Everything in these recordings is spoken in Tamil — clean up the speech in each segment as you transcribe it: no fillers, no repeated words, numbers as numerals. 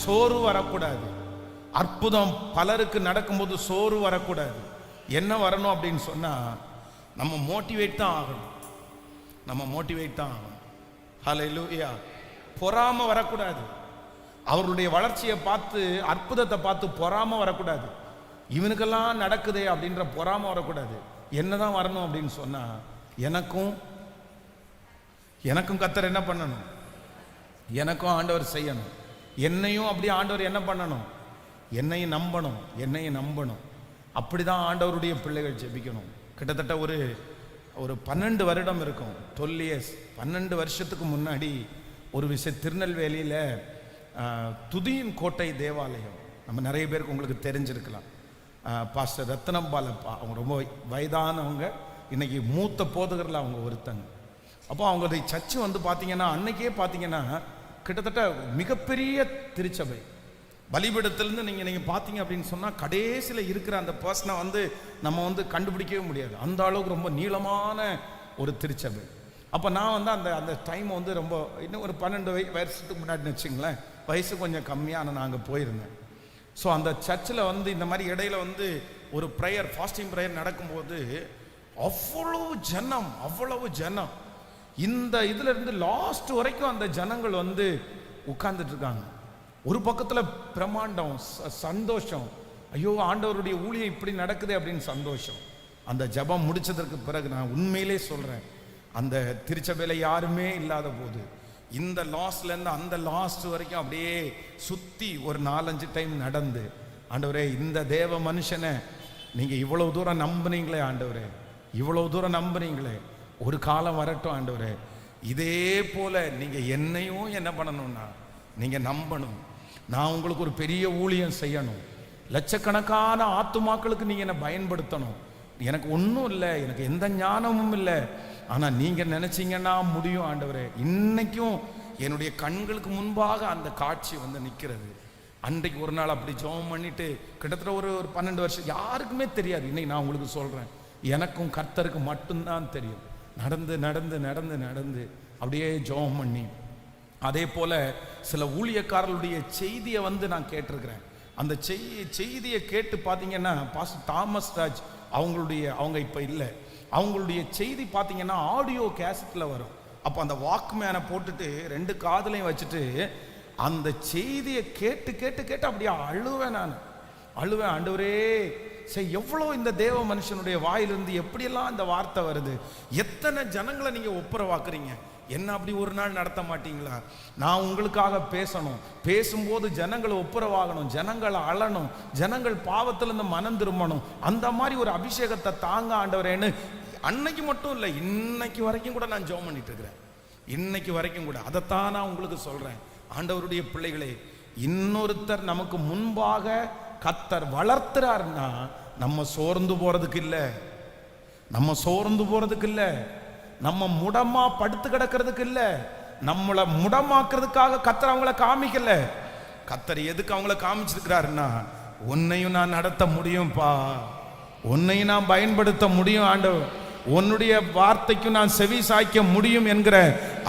சோறு வரக்கூடாது. அற்புதம் பலருக்கு நடக்கும்போது சோறு வரக்கூடாது. என்ன வரணும் அப்படின்னு சொன்னா நம்ம மோட்டிவேட் தான் ஆகணும். நம்ம மோட்டிவேட் தான் ஆகணும். ஹல்லேலூயா. பொறாம வரக்கூடாது. அவருடைய வளர்ச்சியை பார்த்து, அற்புதத்தை பார்த்து பொறாம வரக்கூடாது. இவனுக்கெல்லாம் நடக்குதே அப்படின்ற பொறாம வரக்கூடாது. என்னதான் வரணும் அப்படின்னு சொன்னா எனக்கும் கர்த்தர் என்ன பண்ணணும்? எனக்கும் ஆண்டவர் செய்யணும். என்னையும் அப்படி ஆண்டவர் என்ன பண்ணணும்? என்னையும் நம்பணும். அப்படிதான் ஆண்டவருடைய பிள்ளைகள் ஜெபிக்கணும். கிட்டத்தட்ட ஒரு 12 வருடம் இருக்கும். 12 years, 12 வருஷத்துக்கு முன்னாடி ஒரு விஷயம், திருநெல்வேலியில துதியின் கோட்டை தேவாலயம், நம்ம நிறைய பேருக்கு உங்களுக்கு தெரிஞ்சிருக்கலாம். பாஸ்டர் ரத்னம் பாலப்பா, அவங்க ரொம்ப வயதானவங்க, இன்னைக்கு மூத்த போதகர்ல அவங்க ஒருத்தங்க. அப்போ அவங்களுடைய சர்ச்சு வந்து பார்த்தீங்கன்னா, அன்னைக்கே பார்த்தீங்கன்னா கிட்டத்தட்ட மிகப்பெரிய திருச்சபை. பலிபீடத்திலிருந்து நீங்கள் பார்த்தீங்க அப்படின்னு சொன்னால் கடைசியில் இருக்கிற அந்த பர்சனை வந்து நம்ம வந்து கண்டுபிடிக்கவே முடியாது. அந்த அளவுக்கு ரொம்ப நீளமான ஒரு திருச்சபை. அப்போ நான் வந்து அந்த டைம் வந்து ரொம்ப இன்னும் ஒரு 12 வருஷத்துக்கு முன்னாடின்னு வச்சுங்களேன், வயசு கொஞ்சம் கம்மியாக நான் அங்கே போயிருந்தேன். ஸோ அந்த சர்ச்சில் வந்து இந்த மாதிரி இடையில வந்து ஒரு ப்ரேயர், ஃபாஸ்டிங் ப்ரேயர் நடக்கும்போது அவ்வளவு ஜனம் இந்த இதுல இருந்து லாஸ்ட் வரைக்கும் அந்த ஜனங்கள் வந்து உட்கார்ந்துட்டு இருக்காங்க. ஒரு பக்கத்துல பிரமாண்டம், சந்தோஷம், ஐயோ ஆண்டவருடைய ஊழியம் இப்படி நடக்குது அப்படின்னு சந்தோஷம். அந்த ஜெபம் முடிச்சதற்கு பிறகு நான் உண்மையிலே சொல்றேன், அந்த திருச்சபையில யாருமே இல்லாத போது இந்த லாஸ்ட்ல இருந்து அந்த லாஸ்ட் வரைக்கும் அப்படியே சுத்தி ஒரு 4-5 டைம் நடந்து, ஆண்டவரே இந்த தேவ மனுஷனை நீங்க இவ்வளவு தூரம் நம்புனீங்களே ஆண்டவரே, இவ்வளவு தூரம் நம்புனீங்களே, ஒரு காலம் வரட்டும் ஆண்டவரே, இதே போல நீங்க என்னையும் என்ன பண்ணணும்னா நீங்க நம்பணும். நான் உங்களுக்கு ஒரு பெரிய ஊழியம் செய்யணும், லட்சக்கணக்கான ஆத்துமாக்களுக்கு நீங்க என்ன பயன்படுத்தணும். எனக்கு ஒன்றும் இல்லை, எனக்கு எந்த ஞானமும் இல்லை, ஆனா நீங்க நினைச்சீங்கன்னா முடியும் ஆண்டவரே. இன்னைக்கும் என்னுடைய கண்களுக்கு முன்பாக அந்த காட்சி வந்து நிற்கிறது. அன்றைக்கு ஒரு நாள் அப்படி ஜெபம் பண்ணிட்டு கிட்டத்தட்ட ஒரு 12 வருஷம் யாருக்குமே தெரியாது. இன்னைக்கு நான் உங்களுக்கு சொல்றேன், எனக்கும் கர்த்தருக்கு மட்டும்தான் தெரியும். நடந்து நடந்து நடந்து நடந்து அப்படியே ஜெபம் பண்ணி, அதே போல சில ஊழியக்காரர்களுடைய செய்தியை வந்து நான் கேட்டிருக்கிறேன். அந்த செய்தியை கேட்டு பார்த்தீங்கன்னா, பாஸ்டர் தாமஸ் ராஜ் அவங்க இப்போ இல்லை, அவங்களுடைய செய்தி பார்த்தீங்கன்னா ஆடியோ கேசட்டில் வரும். அப்போ அந்த வாக்மேனை போட்டுட்டு 2 காதுலையும் வச்சுட்டு அந்த செய்தியை கேட்டு கேட்டு கேட்டு அப்படியே அழுவேன். ஆண்டவரே, சரி எவ்வளோ இந்த தேவ மனுஷனுடைய வாயிலிருந்து எப்படியெல்லாம் இந்த வார்த்தை வருது, எத்தனை ஜனங்களை நீங்க ஒப்புரவாக்குறீங்க, என்ன அப்படி ஒரு நாள் நடத்த மாட்டீங்களா? நான் உங்களுக்காக பேசணும், பேசும்போது ஜனங்களை ஒப்புரவாகணும், ஜனங்களை அழணும், ஜனங்கள் பாவத்திலிருந்து மனம் திரும்பணும், அந்த மாதிரி ஒரு அபிஷேகத்தை தாங்க ஆண்டவரேன்னு அன்னைக்கு மட்டும் இல்லை, இன்னைக்கு வரைக்கும் கூட நான் ஜெபம் பண்ணிட்டு இருக்கிறேன். இன்னைக்கு வரைக்கும் கூட அதைத்தான் நான் உங்களுக்கு சொல்றேன். ஆண்டவருடைய பிள்ளைகளே, இன்னொருத்தர் நமக்கு முன்பாக கர்த்தர் வளர்த்துறாருன்னா நம்ம சோர்ந்து போறதுக்கு இல்லை, நம்ம முடமா படுத்து கிடக்கிறதுக்கு இல்ல, நம்மளை முடமாக்குறதுக்காக கர்த்தர் அவங்கள காமிக்கல. கர்த்தர் எதுக்கு அவங்கள காமிச்சிருக்கிறாருன்னா, உன்னையும் நான் நடத்த முடியும்பா, உன்னையும் நான் பயன்படுத்த முடியும் ஆண்டவர், உன்னுடைய வார்த்தைக்கு நான் செவி சாய்க்க முடியும் என்கிற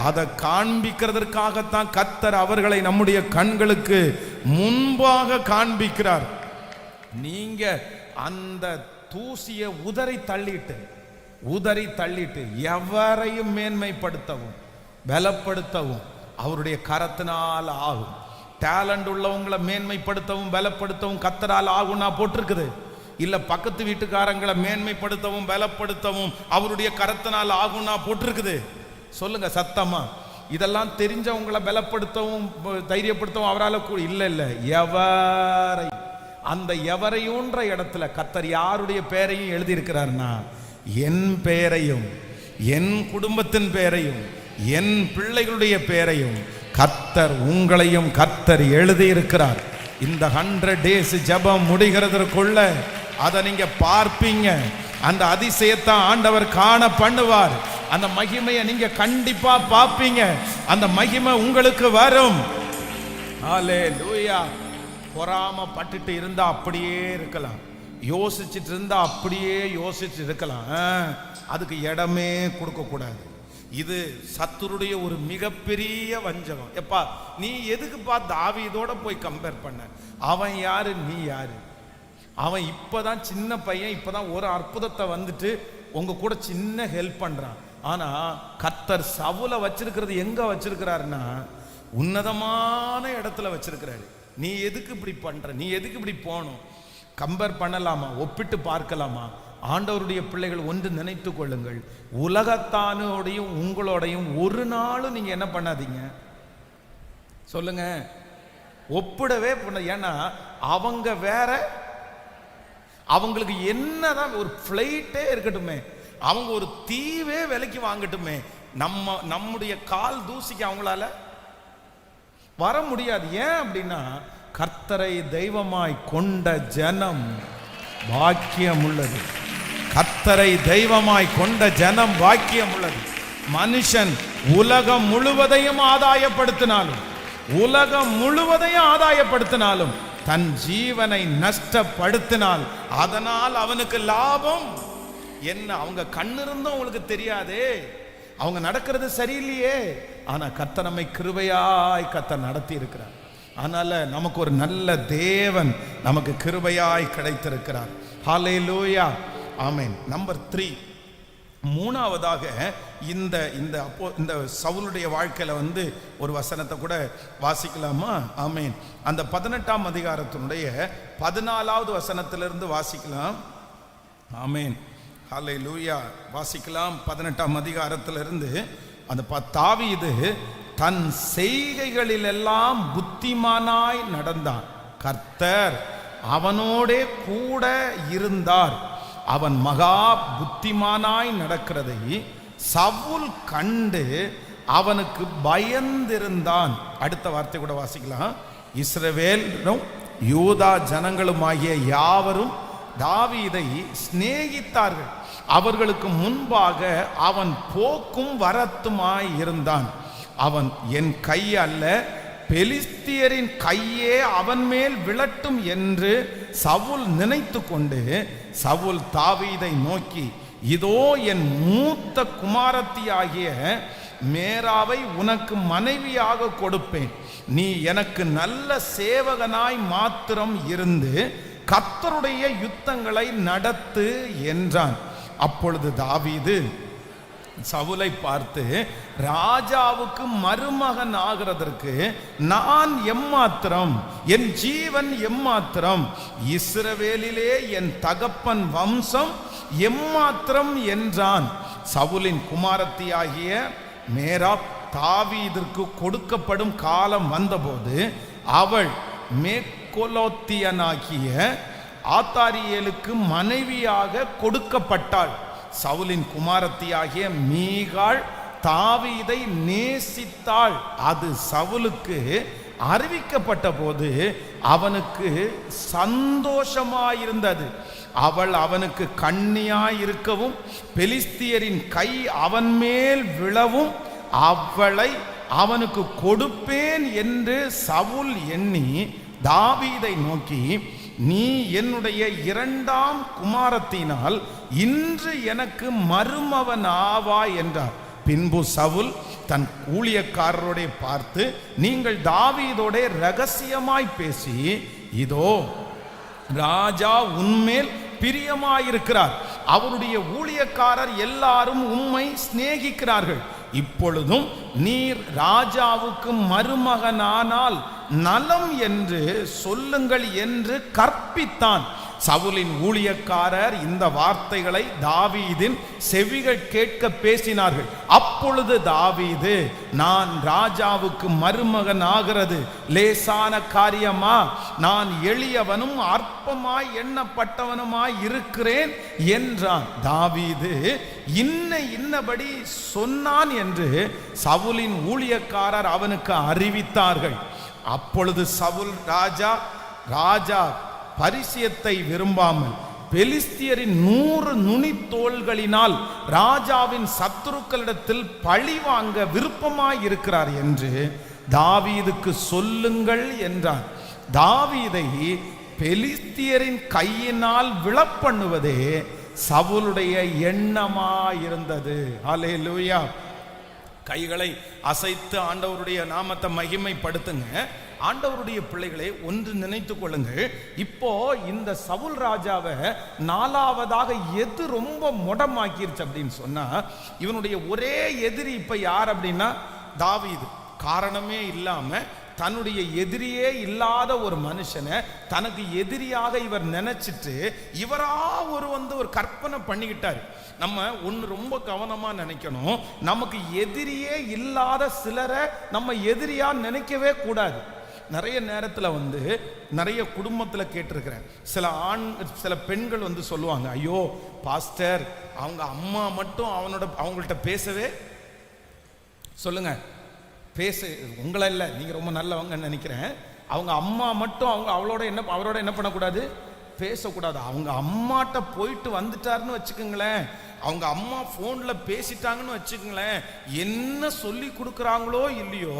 அதை காண்பிக்கிறதற்காகத்தான் கர்த்தர் அவர்களை நம்முடைய கண்களுக்கு முன்பாக காண்பிக்கிறார். நீங்க அந்த தூசியை உதறி தள்ளிட்டு எவரையும் மேன்மைப்படுத்தவும் பலப்படுத்தவும் அவருடைய கரத்தினால் ஆகும். டேலண்ட் உள்ளவங்களை மேன்மைப்படுத்தவும் பலப்படுத்தவும் கர்த்தரால் ஆகும் நான் போட்டிருக்குது. இல்ல பக்கத்து வீட்டுக்காரங்களை மேன்மைப்படுத்தவும் பலப்படுத்தவும் அவருடைய கரத்தினால் ஆகும்னா போட்டிருக்குது. சொல்லுங்க சத்தமா. இதெல்லாம் தெரிஞ்சவங்களை பலப்படுத்தவும் தைரியப்படுத்தவும் அவரால் இல்ல எவரை, அந்த எவரையுன்ற இடத்துல கர்த்தர் யாருடைய பெயரையும் எழுதி இருக்கிறார்னா, என் பெயரையும் என் குடும்பத்தின் பெயரையும் என் பிள்ளைகளுடைய பெயரையும் கர்த்தர் உங்களையும் கர்த்தர் எழுதி இருக்கிறார். இந்த 100 days ஜெபம் முடிகிறதற்குள்ள அதை நீங்க பார்ப்பீங்க. அந்த அதிசயத்தை ஆண்டவர் காண பண்ணுவார். அந்த மகிமையை நீங்க கண்டிப்பா பார்ப்பீங்க. அந்த மகிமை உங்களுக்கு வரும். ஹல்லேலூயா. பொறாமப்பட்டுட்டு இருந்தா அப்படியே இருக்கலாம், யோசிச்சுட்டு இருந்தா அப்படியே யோசிச்சு இருக்கலாம். அதுக்கு இடமே கொடுக்க கூடாது. இது சத்துருடைய ஒரு மிகப்பெரிய வஞ்சகம். எப்பா நீ எதுக்குப்பா தாவீதோட போய் கம்பேர் பண்ண? அவன் யாரு, நீ யாரு? அவன் இப்பதான் சின்ன பையன், இப்பதான் ஒரு அற்புதத்தை வந்துட்டு உங்க கூட சின்ன ஹெல்ப் பண்றான். ஆனா கர்த்தர் சவுலை வச்சிருக்கிறது எங்க வச்சிருக்கிறாருன்னா உன்னதமான இடத்துல வச்சிருக்கிறாரு. நீ எதுக்கு இப்படி பண்ற? நீ எதுக்கு இப்படி போகணும்? கம்பேர் பண்ணலாமா? ஒப்பிட்டு பார்க்கலாமா? ஆண்டவருடைய பிள்ளைகள் ஒன்று நினைத்து கொள்ளுங்கள், உலகத்தானோடையும் உங்களோடையும் ஒரு நாளும் நீங்க என்ன பண்ணாதீங்க சொல்லுங்க, ஒப்பிடவே பண்ண. ஏன்னா அவங்க வேற, அவங்களுக்கு என்னதான் ஒரு ஃப்ளைட்டே இருக்கட்டுமே, அவங்க ஒரு தீவே விலைக்கு வாங்கட்டுமே, நம்முடைய கால் தூசிக்கு அவங்களால வர முடியாது. ஏன் அப்படின்னா கர்த்தரை தெய்வமாய் கொண்ட ஜனம் பாக்கியம் உள்ளது. கர்த்தரை தெய்வமாய் கொண்ட ஜனம் பாக்கியம் உள்ளது. மனுஷன் உலகம் முழுவதையும் ஆதாயப்படுத்தினாலும் தன் ஜீவனை நஷ்டப்படுத்தினால் அதனால் அவனுக்கு லாபம் என்ன? அவங்க கண்ணு இருந்தும் அவங்களுக்கு தெரியாதே, அவங்க நடக்கிறது சரியில்லையே. ஆனா கர்த்தர் நம்மை கிருபையாய் கர்த்தர் நடத்தி இருக்கிறார். அதனால நமக்கு ஒரு நல்ல தேவன் நமக்கு கிருபையாய் கிடைத்திருக்கிறார். ஹல்லேலூயா, ஆமென். நம்பர் 3, மூணாவதாக இந்த சவுலுடைய வாழ்க்கையில ஒரு வசனத்தை கூட வாசிக்கலாமா? ஆமென். அந்த 18ஆம் அதிகாரத்தினுடைய 14வது வசனத்திலிருந்து வாசிக்கலாம். ஆமென், ஹல்லேலூயா. வாசிக்கலாம். 18ஆம் அதிகாரத்திலிருந்து அந்த தாவீது தன் செய்கைகளிலெல்லாம் புத்திமானாய் நடந்தான், கர்த்தர் அவனோடே கூட இருந்தார். அவன் மகா புத்திமானாய் நடக்கிறதை சவுல் கண்டு அவனுக்கு பயந்திருந்தான். அடுத்த வார்த்தை கூட வாசிக்கலாம். இஸ்ரவேலும் யூதா ஜனங்களுமாகிய யாவரும் தாவீதை சிநேகித்தார்கள். அவர்களுக்கு முன்பாக அவன் போக்கும் வரத்துமாய் இருந்தான். அவன் என் கை அல்ல, பெலிஸ்தியரின் கையே அவன் மேல் விழட்டும் என்று சவுல் நினைத்து கொண்டு சவுல் தாவீதை நோக்கி, இதோ என் மூத்த குமாரத்தியாகிய மேராவை உனக்கு மனைவியாக கொடுப்பேன், நீ எனக்கு நல்ல சேவகனாய் மாத்திரம் இருந்து கர்த்தருடைய யுத்தங்களை நடத்து என்றான். அப்பொழுது தாவீது சவுலை பார்த்து, ராஜாவுக்கு மருமகன் ஆகிறதற்கு நான் எம்மாத்திரம், என் ஜீவன் எம்மாத்திரம், இஸ்ரவேலிலே என் தகப்பன் வம்சம் எம்மாத்திரம் என்றான். சவுலின் குமாரத்தியாகிய மேராப் தாவீதிற்கு கொடுக்கப்படும் காலம் வந்தபோது அவள் மேக்கொலோத்தியனாகிய ஆத்தாரியேலுக்கு மனைவியாக கொடுக்கப்பட்டாள். சவுலின் குமாரத்தியாகிய மீகாள் தாவீதை நேசித்தாள். அது சவுலுக்கு அறிவிக்கப்பட்ட போது அவனுக்கு சந்தோஷமாயிருந்தது. அவள் அவனுக்கு கன்னியாயிருக்கவும் பெலிஸ்தியரின் கை அவன் மேல் விழவும் அவளை அவனுக்கு கொடுப்பேன் என்று சவுல் எண்ணி தாவீதை நோக்கி, நீ என்னுடைய 2ஆம் குமாரத்தினால் இன்று எனக்கு மருமகன் ஆவாய் என்றார். பின்பு சவுல் தன் ஊழியக்காரரோட பார்த்து, நீங்கள் தாவீதோட ரகசியமாய் பேசி, இதோ ராஜா உன்மேல் பிரியமாயிருக்கிறார், அவருடைய ஊழியக்காரர் எல்லாரும் உம்மை சிநேகிக்கிறார்கள், இப்பொழுதும் நீர் ராஜாவுக்கு மருமகனானால் நலம் என்று சொல்லுங்கள் என்று கற்பித்தான். சவுலின் ஊழியக்காரர் இந்த வார்த்தைகளை தாவீதின் செவிகள் கேட்க பேசினார்கள். அப்பொழுது தாவீது, நான் ராஜாவுக்கு மருமகன் ஆகிறது லேசான காரியமா? நான் எளியவனும் அற்பமாய் எண்ணப்பட்டவனுமாய் இருக்கிறேன் என்றான். தாவீது இன்னபடி சொன்னான் என்று சவுலின் ஊழியக்காரர் அவனுக்கு அறிவித்தார்கள். அப்பொழுது சவுல் ராஜா பரிசியத்தை விரும்பாமல் பெலிஸ்தியரின் 100 நுனித்தோள்களினால் ராஜாவின் சத்துருக்களிடத்தில் பழி வாங்க விருப்பமாயிருக்கிறார் என்று தாவீதுக்கு சொல்லுங்கள் என்றான். தாவீதை பெலிஸ்தியரின் கையினால் விழப்பண்ணுவதே சவுலுடைய எண்ணமாயிருந்தது. ஹல்லேலூயா. கைகளை அசைத்து ஆண்டவருடைய நாமத்தை மகிமைப்படுத்துங்க. ஆண்டவருடைய பிள்ளைகளை ஒன்று நினைத்து கொள்ளுங்கள். இப்போ இந்த சவுல் ராஜாவை 4வதாக எது ரொம்ப முடமாக்கிருச்சு அப்படின்னு சொன்னா, இவனுடைய ஒரே எதிரி இப்ப யார் அப்படின்னா தாவீது. காரணமே இல்லாம தன்னுடைய எதிரியே இல்லாத ஒரு மனுஷனை தனக்கு எதிரியாக இவர் நினைச்சிட்டு இவரா ஒரு கற்பனை பண்ணிக்கிட்டாரு. நம்ம ஒன்று ரொம்ப கவனமா நினைக்கணும். நமக்கு எதிரியே இல்லாத சிலரை நம்ம எதிரியா நினைக்கவே கூடாது. நிறைய நேரத்தில் நிறைய குடும்பத்தில் கேட்டிருக்கிறேன். சில பெண்கள் சொல்லுவாங்க, ஐயோ பாஸ்டர், அவங்க அம்மா மட்டும் அவங்கள்ட்ட பேசவே சொல்லுங்க, உங்களை இல்லை, நீங்க ரொம்ப நல்லவங்கன்னு நினைக்கிறேன். அவங்க அம்மா மட்டும் அவரோட என்ன பண்ணக்கூடாது, பேசக்கூடாது. அவங்க அம்மாட்ட போயிட்டு வந்துட்டாருன்னு வச்சுக்கோங்களேன், அவங்க அம்மா போன்ல பேசிட்டாங்கன்னு வச்சுக்கோங்களேன், என்ன சொல்லி கொடுக்குறாங்களோ இல்லையோ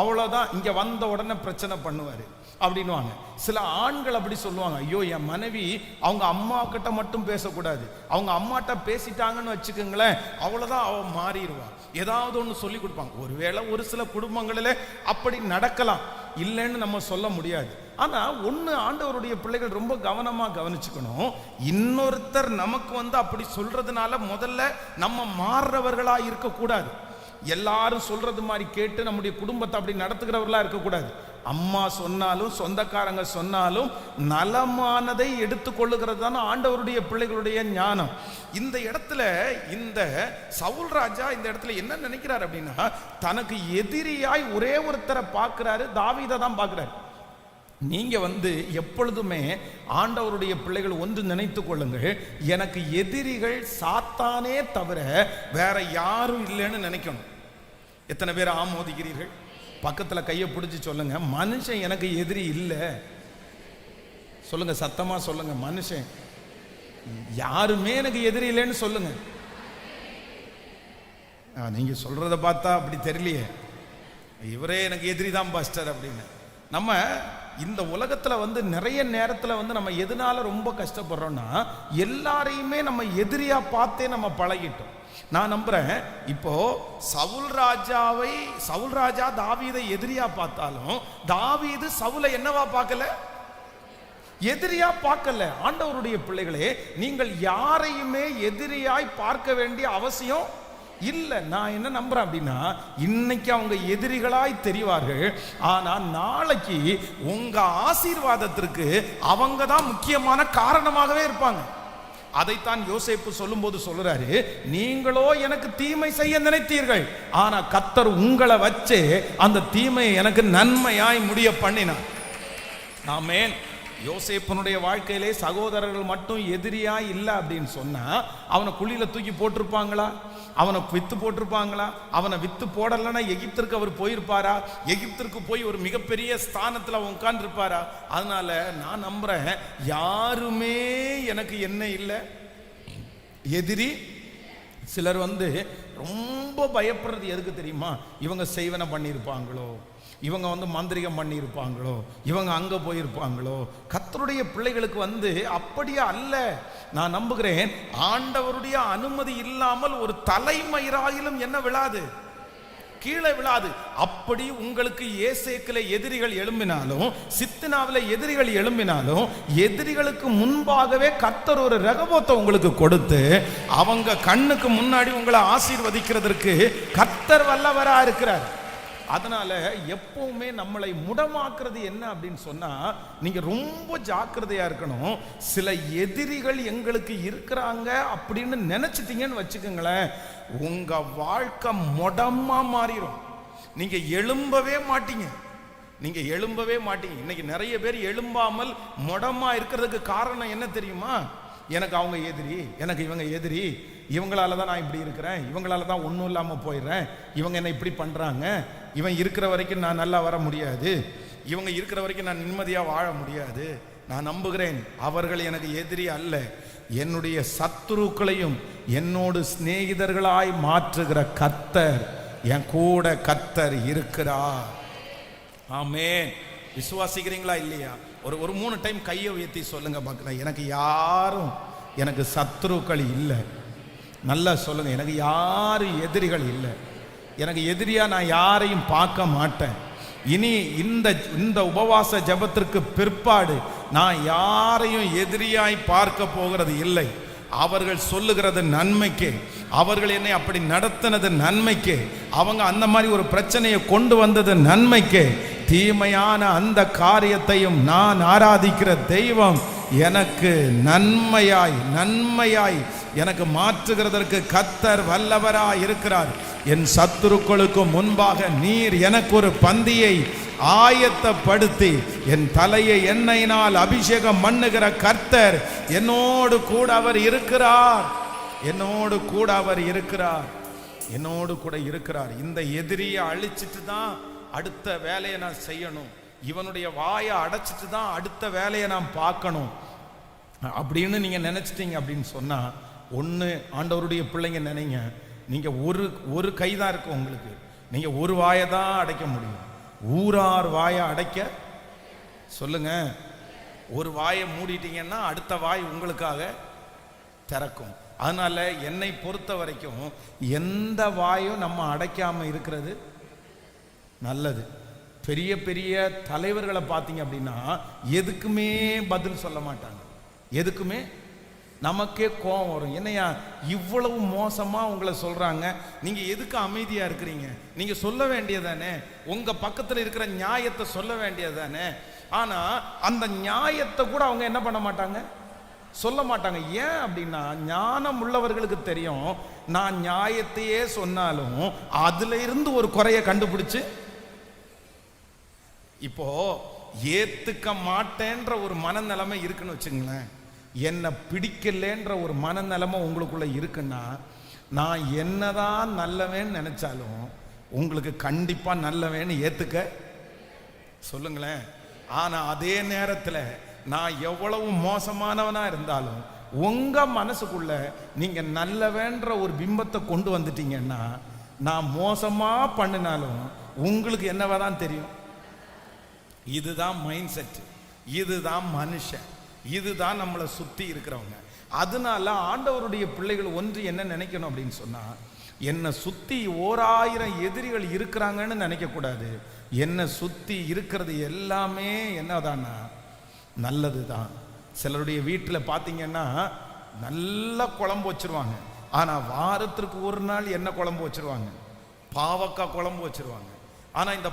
அவ்வளோதான், இங்க வந்த உடனே பிரச்சனை பண்ணுவாரு அப்படின்வாங்க. சில ஆண்கள் அப்படி சொல்லுவாங்க, ஐயோ என் மனைவி அவங்க அம்மா கிட்ட மட்டும் பேசக்கூடாது, அவங்க அம்மாட்ட பேசிட்டாங்கன்னு வச்சுக்கோங்களேன் அவ்வளோதான், அவ மாறிடுவா. ஏதாவது ஒன்று சொல்லி கொடுப்பாங்க. ஒருவேளை ஒரு சில குடும்பங்களில் அப்படி நடக்கலாம், இல்லைன்னு நம்ம சொல்ல முடியாது. ஆனா ஒன்று ஆண்டவருடைய பிள்ளைகள் ரொம்ப கவனமாக கவனிச்சுக்கணும். இன்னொருத்தர் நமக்கு அப்படி சொல்றதுனால முதல்ல நம்ம மாறுறவர்களா இருக்கக்கூடாது. எல்லாரும் சொல்றது மாதிரி கேட்டு நம்முடைய குடும்பத்தை அப்படி நடத்துகிறவர்களா இருக்கக்கூடாது. அம்மா சொன்னாலும் சொந்தக்காரங்க சொன்னாலும் நலமானதை எடுத்துக்கொள்ளுகிறது தானே ஆண்டவருடைய பிள்ளைகளுடைய ஞானம். இந்த இடத்துல இந்த சவுல் ராஜா இந்த இடத்துல என்ன நினைக்கிறார் அப்படின்னா, தனக்கு எதிரியாய் ஒரே ஒருத்தரை பார்க்கிறாரு, தாவீதை தான் பார்க்கிறாரு. நீங்க எப்பொழுதுமே ஆண்டவருடைய பிள்ளைகள் ஒன்று நினைத்து கொள்ளுங்கள், எனக்கு எதிரிகள் சாத்தானே தவிர வேற யாரும் இல்லைன்னு நினைக்கணும். எத்தனை பேர் ஆமோதிக்கிறீர்கள்? பக்கத்துல கையை பிடிச்சி சொல்லுங்க, மனுஷன் எனக்கு எதிரி இல்லை. சொல்லுங்க, சத்தமா சொல்லுங்க, மனுஷன் யாருமே எனக்கு எதிரி இல்லைன்னு சொல்லுங்க. நீங்க சொல்றத பார்த்தா அப்படி தெரியலையே, இவரே எனக்கு எதிரி தான் பாஸ்டர் அப்படின்னு. நம்ம இந்த உலகத்துல நிறைய நேரத்துல நம்ம எதனால ரொம்ப கஷ்டப்படுறோம்னா, எல்லாரையுமே நம்ம எதிரியா பார்த்தே நம்ம பழகிட்டோம். நான் நம்புறேன், இப்போ சவுல் ராஜா தாவீதை எதிரியா பார்த்தாலும் தாவீது சவுலை என்னவா பார்க்கல, எதிரியா பார்க்கல. ஆண்டவருடைய பிள்ளைகளே, நீங்கள் யாரையுமே எதிரியாய் பார்க்க வேண்டிய அவசியம் இல்லை. நான் என்ன நம்புறேன் அப்படின்னா, இன்னைக்கு அவங்க எதிரிகளாய் தெரிவார்கள், ஆனா நாளைக்கு உங்க ஆசீர்வாதத்திற்கு அவங்க தான் முக்கியமான காரணமாகவே இருப்பாங்க. அதைத்தான் யோசேப்பு சொல்லும் போது சொல்றாரு, நீங்களோ எனக்கு தீமை செய்ய நினைத்தீர்கள், ஆனா கர்த்தர் உங்களை வச்சு அந்த தீமையை எனக்கு நன்மையாய் முடிய பண்ணினார். ஆமென். யோசேப்பனுடைய வாழ்க்கையிலே சகோதரர்கள் மட்டும் எதிரியா இல்லை அப்படின்னு சொன்னா, அவனை குழியில தூக்கி போட்டிருப்பாங்களா? அவனை வித்து போட்டிருப்பாங்களா? அவனை வித்து போடலன்னா எகிப்திற்கு அவர் போயிருப்பாரா? எகிப்திற்கு போய் ஒரு மிகப்பெரிய ஸ்தானத்தில் அவன் உட்கார்ந்துருப்பாரா? அதனால நான் நம்புறேன், யாருமே எனக்கு என்ன இல்லை, எதிரி. சிலர் ரொம்ப பயப்படுறது எதுக்கு தெரியுமா? இவங்க செய்வன பண்ணியிருப்பாங்களோ, இவங்க மாந்திரிகம் பண்ணியிருப்பாங்களோ, இவங்க அங்க போயிருப்பாங்களோ. கர்த்தருடைய பிள்ளைகளுக்கு அப்படியே அல்ல. நான் நம்புகிறேன், ஆண்டவருடைய அனுமதி இல்லாமல் ஒரு தலைமயிராயிலும் என்ன விழாது, கீழே விழாது. அப்படி உங்களுக்கு ஏசேக்கிலே எதிரிகள் எழும்பினாலும், சித்னாவிலே எதிரிகள் எழும்பினாலும், எதிரிகளுக்கு முன்பாகவே கர்த்தர் ஒரு ரகபோத்தை உங்களுக்கு கொடுத்து அவங்க கண்ணுக்கு முன்னாடி உங்களை ஆசீர்வதிக்கிறதற்கு கர்த்தர் வல்லவரா இருக்கிறார். அதனால எப்பவுமே நம்மளை முடமாக்குறது என்ன அப்படின்னு சொன்னா, நீங்க ரொம்ப ஜாக்கிரதையா இருக்கணும். சில எதிரிகள் எங்களுக்கு இருக்கிறாங்க அப்படின்னு நினைச்சிட்டீங்கன்னு வச்சுக்கோங்களேன், உங்க வாழ்க்கை முடமா மாறிடும். நீங்க எழும்பவே மாட்டீங்க. இன்னைக்கு நிறைய பேர் எழும்பாமல் முடமா இருக்கிறதுக்கு காரணம் என்ன தெரியுமா? எனக்கு அவங்க எதிரி, எனக்கு இவங்க எதிரி, இவங்களால தான் நான் இப்படி இருக்கிறேன், இவங்களால தான் ஒன்றும் இல்லாமல் போயிடுறேன், இவங்க என்ன இப்படி பண்ணுறாங்க, இவன் இருக்கிற வரைக்கும் நான் நல்லா வர முடியாது, இவங்க இருக்கிற வரைக்கும் நான் நிம்மதியாக வாழ முடியாது. நான் நம்புகிறேன், அவர்கள் எனக்கு எதிரி அல்ல, என்னுடைய சத்துருக்களையும் என்னோடு சிநேகிதர்களாய் மாற்றுகிற கர்த்தர், என் கூட கர்த்தர் இருக்கிறார். ஆமென். விசுவாசிக்கிறீங்களா இல்லையா? ஒரு 3 டைம் கையை உயர்த்தி சொல்லுங்க பார்க்கலாம், எனக்கு யாரும் எனக்கு சத்துருக்கள் இல்லை. நல்லா சொல்லுங்க, எனக்கு யாரும் எதிரிகள் இல்லை. எனக்கு எதிரியா நான் யாரையும் பார்க்க மாட்டேன். இனி இந்த உபவாச ஜெபத்திற்கு பிற்பாடு நான் யாரையும் எதிரியாய் பார்க்க போகிறது இல்லை. அவர்கள் சொல்லுகிறது நன்மைக்கு, அவர்கள் என்னை அப்படி நடத்தினது நன்மைக்கு, அவங்க அந்த மாதிரி ஒரு பிரச்சனையை கொண்டு வந்தது நன்மைக்கு. தீமையான அந்த காரியத்தையும் நான் ஆராதிக்கிற தெய்வம் எனக்கு நன்மையாய் எனக்கு மாற்றுகிறதற்கு கர்த்தர் வல்லவராய் இருக்கிறார். என் சத்துருக்களுக்கு முன்பாக நீர் எனக்கு ஒரு பந்தியை ஆயத்தப்படுத்தி என் தலையை எண்ணெயினால் அபிஷேகம் பண்ணுகிற கர்த்தர் என்னோடு கூட அவர் இருக்கிறார். என்னோடு கூட அவர் இருக்கிறார். என்னோடு கூட இருக்கிறார். இந்த எதிரியை அழிச்சிட்டு தான் அடுத்த வேலையை நான் செய்யணும். இவனுடைய வாயை அடைச்சிட்டு தான் அடுத்த வேலையை நான் பார்க்கணும் அப்படின்னு நீங்க நினைச்சிட்டீங்க அப்படின்னு சொன்னா, ஒன்று ஆண்டவருடைய பிள்ளைங்க நினைங்க, நீங்க ஒரு கைதான் இருக்கு உங்களுக்கு. நீங்க ஒரு வாயை தான் அடைக்க முடியும். ஊரார் வாயை அடைக்க சொல்லுங்க. ஒரு வாயை மூடிட்டீங்கன்னா அடுத்த வாய் உங்களுக்காக திறக்கும். அதனால என்னை பொறுத்த வரைக்கும் எந்த வாயும் நம்ம அடைக்காம இருக்கிறது நல்லது. பெரிய பெரிய தலைவர்களை பார்த்தீங்க அப்படின்னா எதுக்குமே பதில் சொல்ல மாட்டாங்க. எதுக்குமே நமக்கே கோபம் வரும். என்னையா இவ்வளவு மோசமா உங்களை சொல்றாங்க, நீங்க எதுக்கு அமைதியா இருக்கிறீங்க? நீங்க சொல்ல வேண்டியதானே, உங்க பக்கத்துல இருக்கிற நியாயத்தை சொல்ல வேண்டியதானே. ஆனா அந்த நியாயத்தை கூட அவங்க என்ன பண்ண மாட்டாங்க, சொல்ல மாட்டாங்க. ஏன் அப்படின்னா ஞானம் உள்ளவர்களுக்கு தெரியும், நான் நியாயத்தையே சொன்னாலும் அதுல இருந்து ஒரு குறைய கண்டுபிடிச்சு, இப்போ ஏத்துக்க மாட்டேன்ற ஒரு மனநிலைமை இருக்குன்னு வச்சுங்களேன், என்ன பிடிக்கலன்ற ஒரு மனநிலைமை உங்களுக்குள்ள இருக்குன்னா, நான் என்னதான் நல்லவேன்னு நினைச்சாலும் உங்களுக்கு கண்டிப்பா நல்லவேன்னு ஏத்துக்க சொல்லுங்களேன். ஆனா அதே நேரத்தில் நான் எவ்வளவு மோசமானவனா இருந்தாலும் உங்க மனசுக்குள்ள நீங்க நல்லவேன்ற ஒரு பிம்பத்தை கொண்டு வந்துட்டீங்கன்னா, நான் மோசமா பண்ணினாலும் உங்களுக்கு என்னவாதான் தெரியும். இதுதான் மைண்ட் செட், இதுதான் மனுஷன், இதுதான் நம்மளை சுத்தி இருக்கிறவங்க. அதனால ஆண்டவருடைய பிள்ளைகள் ஒன்று என்ன நினைக்கணும் அப்படின்னு சொன்னா, என்னை சுத்தி 1000 எதிரிகள் இருக்கிறாங்கன்னு நினைக்க கூடாது. என்னை சுத்தி இருக்கிறது எல்லாமே என்னதானா நல்லதுதான். சிலருடைய வீட்டில் பார்த்தீங்கன்னா நல்ல குழம்பு வச்சிருவாங்க, ஆனா வாரத்திற்கு ஒரு நாள் என்ன குழம்பு வச்சிருவாங்க, பாவக்காய் குழம்பு வச்சிருவாங்க. ஆனா இந்த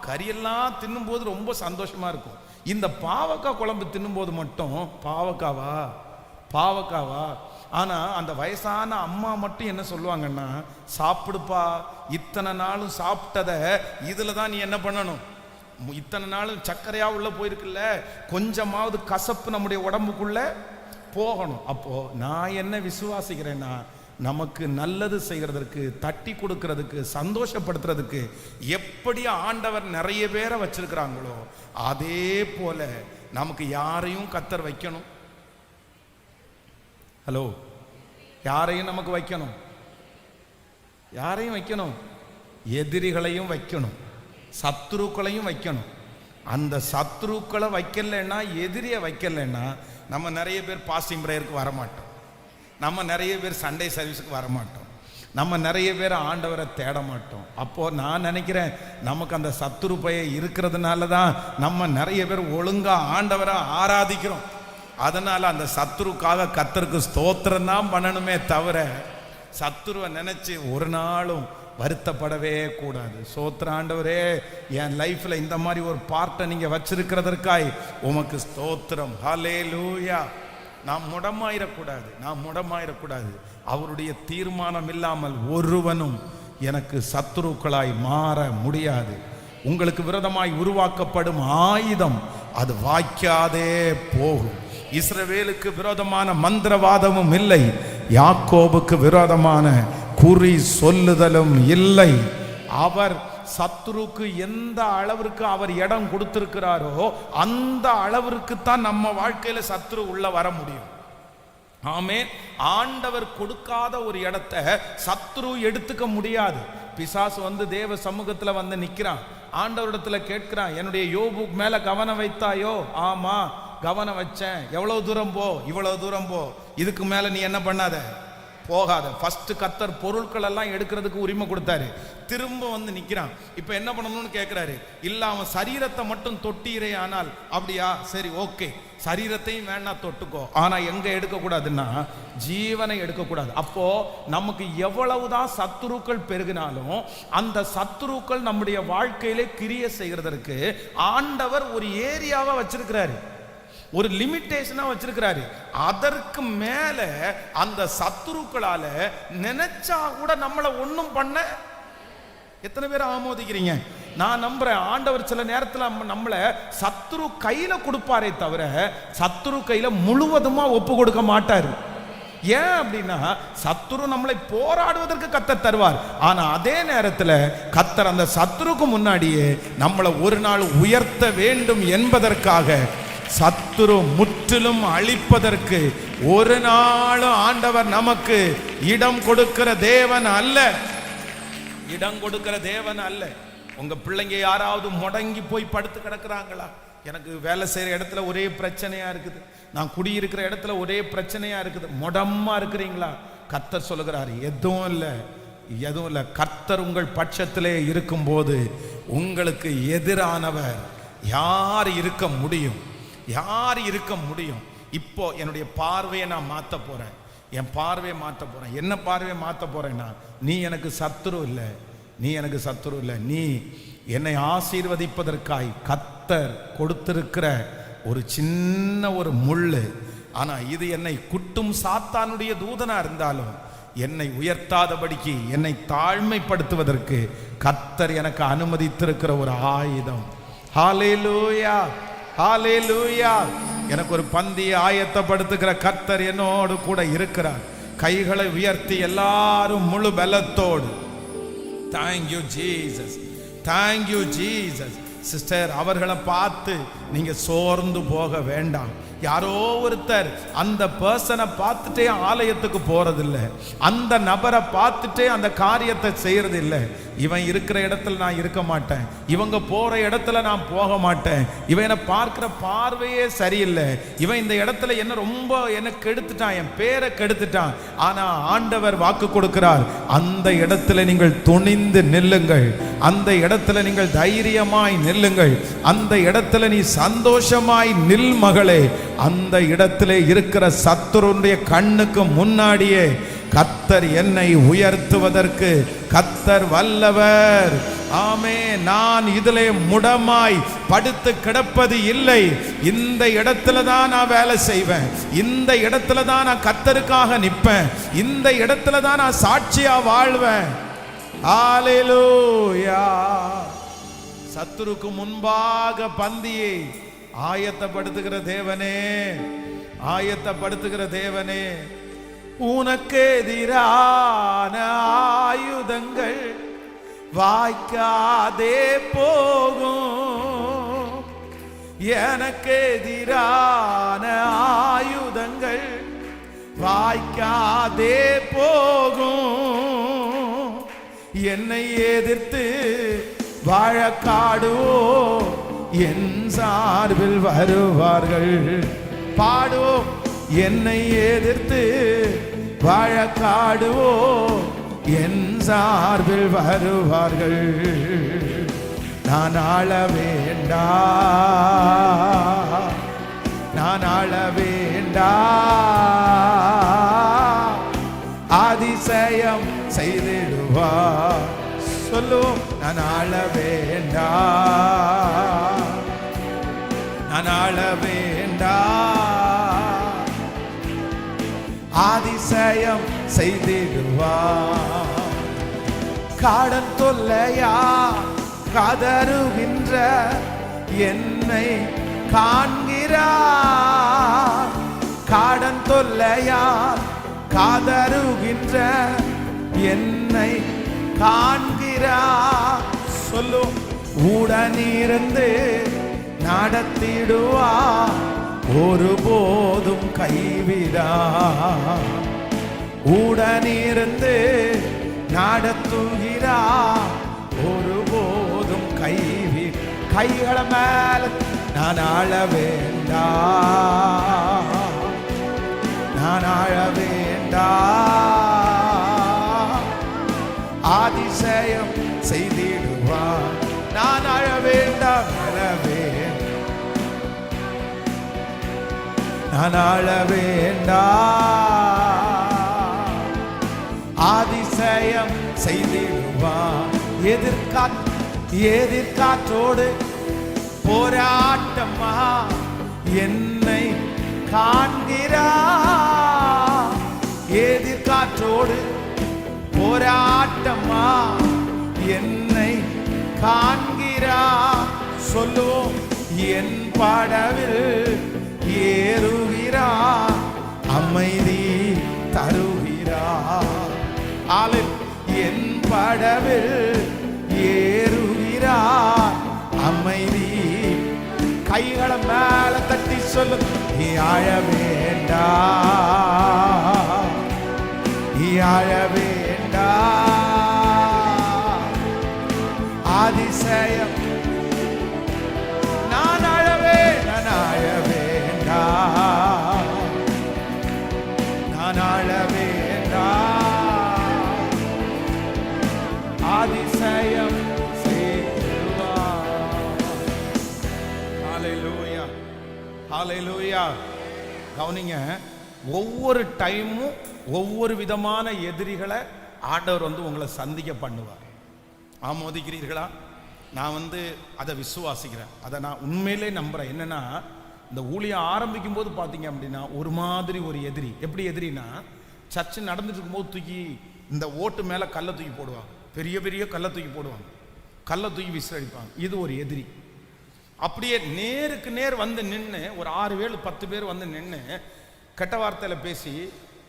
கறியெல்லாம் தின்னும்போது ரொம்ப சந்தோஷமா இருக்கும். இந்த பாவக்காய் குழம்பு தின்னும்போது மட்டும் பாவக்காவா. ஆனா அந்த வயசான அம்மா மட்டும் என்ன சொல்லுவாங்கன்னா, சாப்பிடுப்பா, இத்தனை நாளும் சாப்பிட்டத இதுல தான் நீ என்ன பண்ணணும், இத்தனை நாளும் சர்க்கரையா உள்ள போயிருக்குல்ல, கொஞ்சமாவது கசப்பு நம்முடைய உடம்புக்குள்ள போகணும். அப்போ நான் என்ன விசுவாசிக்கிறேன்னா, நமக்கு நல்லது செய்கிறதுக்கு, தட்டி கொடுக்கிறதுக்கு, சந்தோஷப்படுத்துறதுக்கு எப்படி ஆண்டவர் நிறைய பேரை வச்சிருக்கிறாங்களோ அதே போல நமக்கு யாரையும் கர்த்தர் வைக்கணும். ஹலோ, யாரையும் நமக்கு வைக்கணும், யாரையும் வைக்கணும், எதிரிகளையும் வைக்கணும், சத்துருக்களையும் வைக்கணும். அந்த சத்துருக்களை வைக்கலன்னா, எதிரியை வைக்கலன்னா, நம்ம நிறைய பேர் பாஸ்டிங் பிரேயருக்கு வரமாட்டோம், நம்ம நிறைய பேர் சண்டே சர்வீஸுக்கு வரமாட்டோம், நம்ம நிறைய பேர் ஆண்டவரை தேட மாட்டோம். அப்போ நான் நினைக்கிறேன், நமக்கு அந்த சத்துரு பய இருக்கிறதுனால தான் நம்ம நிறைய பேர் ஒழுங்கா ஆண்டவரை ஆராதிக்கிறோம். அதனால அந்த சத்துருக்காக கர்த்தருக்கு ஸ்தோத்திரம் தான் பண்ணணுமே தவிர, சத்துருவை நினைச்சு ஒரு நாளும் வருத்தப்படவே கூடாது. ஸ்தோத்திரம் ஆண்டவரே, என் லைஃப்ல இந்த மாதிரி ஒரு பார்ட்டை நீங்க வச்சிருக்கிறதற்காய் உமக்கு ஸ்தோத்திரம். ஹல்லேலூயா. நாம் முடமாயிரக்கூடாது. அவருடைய தீர்மானம் இல்லாமல் ஒருவனும் எனக்கு சத்துருக்களாய் மாற முடியாது. உங்களுக்கு விரோதமாய் உருவாக்கப்படும் ஆயுதம் அது வாய்க்காதே போகும். இஸ்ரவேலுக்கு விரோதமான மந்திரவாதமும் இல்லை, யாக்கோபுக்கு விரோதமான குறி சொல்லுதலும் இல்லை. அவர் சத்துருக்கு எந்த அளவிற்கு அவர் இடம் கொடுத்திருக்கிறாரோ அந்த அளவிற்கு தான் நம்ம வாழ்க்கையில சத்துரு உள்ள வர முடியும். ஆமென். ஆண்டவர் கொடுக்காத ஒரு இடத்தை சத்துரு எடுத்துக்க முடியாது. பிசாசு வந்து தேவ சமூகத்துல வந்து நிக்கிறான், ஆண்டவரிடத்துல கேட்கிறான், என்னுடைய யோபு மேல கவனம் வைத்தாயோ? ஆமா கவனம் வச்சேன். எவ்வளவு தூரம் போ? இவ்வளவு தூரம் போ, இதுக்கு மேல நீ என்ன பண்ணாத, போகாத. ஃபர்ஸ்ட் கர்த்தர் பொருட்கள் எல்லாம் எடுக்கிறதுக்கு உரிமை கொடுத்தாரு. திரும்ப வந்து நிக்கிறான். இப்ப என்ன பண்ணணும்னு கேட்கிறாரு. இல்ல அவன் சரீரத்தை மட்டும் தொட்டீரே ஆனால், அப்படியா, சரி ஓகே, சரீரத்தையும் வேணா தொட்டுக்கோ, ஆனா எங்க எடுக்க கூடாதுன்னா ஜீவனை எடுக்க கூடாது. அப்போ நமக்கு எவ்வளவுதான் சத்துருக்கள் பெருகினாலும் அந்த சத்துருக்கள் நம்முடைய வாழ்க்கையிலே கிரியை செய்கிறதற்கு ஆண்டவர் ஒரு ஏரியாவை வச்சிருக்கிறாரு, ஒரு லிமிட்டேஷனா வச்சிருக்கிறாரு. அதற்கு மேல அந்த சத்துருக்களால நினைச்சா கூட நம்மளை ஒண்ணும் பண்ண. எத்தனை பேர் ஆமோதிக்கிறீங்க? நான் நம்புறேன் ஆண்டவர் சில நேரத்தில் நம்மளை சத்துரு கையில கொடுப்பாரே தவிர சத்துரு கையில முழுவதுமா ஒப்பு கொடுக்க மாட்டாரு. ஏன் அப்படின்னா சத்துரு நம்மளை போராடுவதற்கு கர்த்தர் தருவார். ஆனா அதே நேரத்தில் கர்த்தர் அந்த சத்துருக்கு முன்னாடியே நம்மளை ஒரு நாள் உயர்த்த வேண்டும் என்பதற்காக சத்துரு முற்றிலும் அழிப்பதற்கு ஒரு நாளும் ஆண்டவர் நமக்கு இடம் கொடுக்கிற தேவன் அல்ல. இடம் கொடுக்கிற தேவன் அல்ல. உங்க பிள்ளைங்க யாராவது முடங்கி போய் படுத்து கிடக்குறாங்களா? எனக்கு வேலை செய்யற இடத்துல ஒரே பிரச்சனையா இருக்குது, நான் குடியிருக்கிற இடத்துல ஒரே பிரச்சனையா இருக்குது, முடமா இருக்கிறீங்களா? கர்த்தர் சொல்லுகிறார், எதுவும் இல்லை, எதுவும் இல்லை. கர்த்தர் உங்கள் பட்சத்திலே இருக்கும்போது உங்களுக்கு எதிரானவர் யார் இருக்க முடியும்? யார் இருக்க முடியும்? இப்போ என்னுடைய பார்வையை நான் மாற்ற போறேன். என் பார்வையை மாற்ற போறேன். என்ன பார்வையை மாற்ற போறேன்னா, நீ எனக்கு சத்துரு இல்லை, நீ எனக்கு சத்துரு இல்லை. நீ என்னை ஆசீர்வதிப்பதற்காய் கர்த்தர் கொடுத்திருக்கிற ஒரு சின்ன ஒரு முள்ளு. ஆனா இது என்னை குட்டும் சாத்தானுடைய தூதனா இருந்தாலும் என்னை உயர்த்தாதபடிக்கு, என்னை தாழ்மைப்படுத்துவதற்கு கர்த்தர் எனக்கு அனுமதித்திருக்கிற ஒரு ஆயுதம். ஹல்லேலூயா, ஹல்லேலூயா. எனக்கு ஒரு பந்தியை ஆயத்தப்படுத்துகிற கர்த்தர் என்னோடு கூட இருக்கிறார். கைகளை உயர்த்தி எல்லாரும் முழு பலத்தோடு thank you Jesus, thank you Jesus. Sister, அவர்களை பார்த்து நீங்க சோர்ந்து போக வேண்டாம். யாரோ ஒருத்தர் அந்த பர்சனை பார்த்துட்டே ஆலயத்துக்கு போறதில்லை, அந்த நபரை பார்த்துட்டே அந்த காரியத்தை செய்யறது இல்லை. இவன் இருக்கிற இடத்துல நான் இருக்க மாட்டேன், இவங்க போற இடத்துல நான் போக மாட்டேன், இவன் என்னை பார்க்கிற பார்வையே சரியில்லை, இவன் இந்த இடத்துல என்ன ரொம்ப என்ன கெடுத்துட்டான், என் பேரை கெடுத்துட்டான். ஆனா ஆண்டவர் வாக்கு கொடுக்கிறார், அந்த இடத்துல நீங்கள் துணிந்து நில்லுங்கள், அந்த இடத்துல நீங்கள் தைரியமாய் நில்லுங்கள், அந்த இடத்துல நீ சந்தோஷமாய் நில் மகளே. அந்த இடத்திலே இருக்கிற சத்துருடைய கண்ணுக்கு முன்னாடியே கர்த்தர் என்னை உயர்த்துவதற்கு கர்த்தர் வல்லவர். ஆமே. நான் இதிலே முடமாய் படுத்து கிடப்பது இல்லை. இந்த இடத்துல தான் நான் வேலை செய்வேன், இந்த இடத்துல தான் நான் கர்த்தருக்காக நிற்பேன், இந்த இடத்துல தான் நான் சாட்சியா வாழ்வேன். ஹல்லேலூயா. சத்துருக்கு முன்பாக பந்தியை ஆயத்தப்படுத்துகிற தேவனே, ஆயத்தப்படுத்துகிற தேவனே, உனக்கு எதிரான ஆயுதங்கள் வாய்க்காதே போகும், எனக்கு எதிரான ஆயுதங்கள் வாய்க்காதே போகும். என்னை எதிர்த்து வழக்காடுவோ என் சார்பில் வருவார்கள். பாடுவோம். என்னை எதிர்த்து வழக்காடுவோ என் சார்பில் வருவார்கள். நான் ஆள வேண்டா, நான் ஆள வேண்டா, அதிசயம் செய்திடுவா. சொல்லுவோம். நான் ஆள வேண்டா, நான் ஆள வேண்டா, அதிசயம் செய்திடுவா. காடன் தொல்லையா கதறுகின்ற என்னை காண்கிறார். காடன் தொல்லையா காதருகின்ற என்னை காண்கிறார். சொல்லும். உடனிருந்து நடத்திடுவா, ஒருபோதும் கைவிடா. உடனிருந்து நடத்துகிறா, ஒருபோதும் கைவிட. கைகளை மேல நான் ஆள வேண்டா, நான் ஆள வேண்டா, அதிசயம் செய்திடுவார். நான் அழ வேண்டாம், நான் அழ வேண்டாம், அதிசயம் செய்திடுவார். எதிர்காற்றோடு போராட்டமா என்னை காண்கிறார். எதிர்காற்றோடு போராட்டமா என்னை காண்கிறார். சொல்லுவோம், என் படவில் ஏறுகிறார், அமைதி தருகிறார். என் படவில் ஏறுகிறார், அமைதி. கைகளை மேல தட்டி சொல்லு, நீ அழ வேண்டாம், நீ அழ வேண்டாம், அதிசயம். நான் அழவே, நான் அழ வேண்டாம், நான் அழ வேண்டாம், அதிசயம் செய்வார். ஹல்லேலூயா, ஹல்லேலூயா. கவனிங்க, ஒவ்வொரு டைமும் ஒவ்வொரு விதமான எதிரிகளை ஆண்டவர் உங்களை சந்திக்க பண்ணுவார். ஆமோதிக்கிறீர்களா? நான் அதை விசுவாசிக்கிறேன், அதை நான் உண்மையிலே நம்புறேன். என்னன்னா, இந்த ஊழியம் ஆரம்பிக்கும் போது பார்த்தீங்க அப்படின்னா ஒரு மாதிரி ஒரு எதிரி. எப்படி எதிரினா, சர்ச்சு நடந்துட்டு இருக்கும்போது தூக்கி இந்த ஓட்டு மேலே கல்லை தூக்கி போடுவாங்க, பெரிய பெரிய கல்லை தூக்கி போடுவாங்க, கல்லை தூக்கி விசிலடிப்பாங்க. இது ஒரு எதிரி. அப்படியே நேருக்கு நேர் நின்று ஒரு 6 பேர் 10 பேர் நின்று கெட்ட வார்த்தையில் பேசி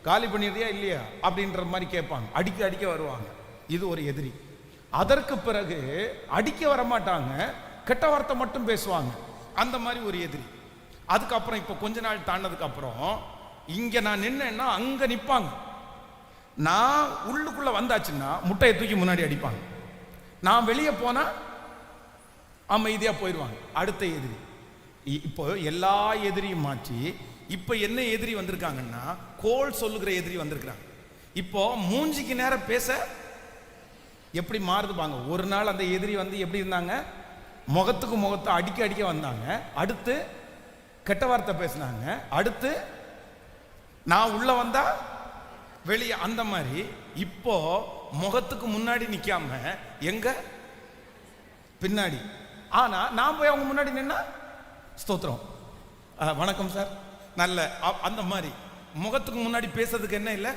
காலி பண்ணிடுறியா இல்லையா அப்படின்ற மாதிரி கேட்பாங்க, அடிக்க வருவாங்க. இது ஒரு எதிரி. அதற்கு பிறகு அடிக்க வரமாட்டாங்க, கெட்ட வார்த்தை மட்டும் பேசுவாங்க. அந்த மாதிரி ஒரு எதிரி. அதுக்கப்புறம் இப்போ கொஞ்ச நாள் தாண்டதுக்கு அப்புறம் இங்க நான் நின்னேன்னா அங்க நிற்பாங்க. நான் உள்ளுக்குள்ள வந்தாச்சுன்னா முட்டையை தூக்கி முன்னாடி அடிப்பாங்க. நான் வெளியே போனா அமைதியா போயிடுவாங்க. அடுத்த எதிரி. இப்போ எல்லா எதிரியும் மாற்றி இப்போ என்ன எதிரி வந்திருக்காங்கன்னா, கோல் சொல்லுகிற எதிரி வந்திருக்கிறாங்க. இப்போ மூஞ்சிக்கு நேரம் பேச எப்படி மாறுது பாங்க. ஒரு நாள் அந்த எதிரி எப்படி இருந்தாங்க, முகத்துக்கு முகத்தை அடிக்க வந்தாங்க. அடுத்து கெட்ட வார்த்தை பேசினாங்க. அடுத்து நான் உள்ள வந்தா வெளியே, அந்த மாதிரி. இப்போ முகத்துக்கு முன்னாடி நிக்காம எங்க பின்னாடி. ஆனா நான் போய் அவங்க முன்னாடி நின்னா ஸ்தோத்திரம், வணக்கம் சார், நல்ல, அந்த மாதிரி முகத்துக்கு முன்னாடி பேசுறதுக்கு என்ன இல்லை.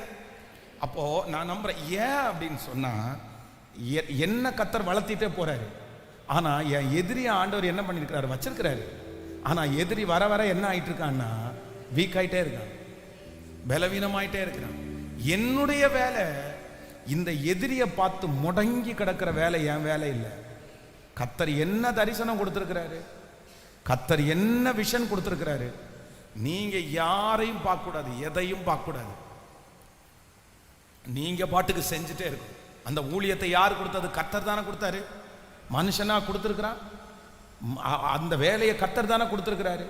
அப்போ நான் நம்புறேன். ஏன் அப்படின்னு சொன்னா, என்ன கர்த்தர் வளர்த்திட்டே போறாரு. ஆனா என் எதிரி ஆண்டவர் என்ன பண்ணிருக்கிறாரு, வச்சிருக்கிறாரு. ஆனா எதிரி வர வர என்ன ஆயிட்டு இருக்கான்னா, வீக் ஆயிட்டே இருக்கான், பலவீனமாயிட்டே இருக்கிறான். என்னுடைய வேலை இந்த எதிரியை பார்த்து முடங்கி கிடக்கிற வேலை என் வேலை இல்லை. கர்த்தர் என்ன தரிசனம் கொடுத்திருக்கிறாரு, கர்த்தர் என்ன விஷன் கொடுத்திருக்கிறாரு. நீங்க யாரையும் பார்க்க கூடாது, எதையும் பார்க்க கூடாது. நீங்க பாட்டுக்கு செஞ்சுட்டே இருக்கும். அந்த ஊழியத்தை யார் கொடுத்தது? கர்த்தர் தானே கொடுத்தாரு. மனுஷனா கொடுத்திருக்கிறான். அந்த வேலையை கர்த்தர் தானே கொடுத்திருக்கிறாரு.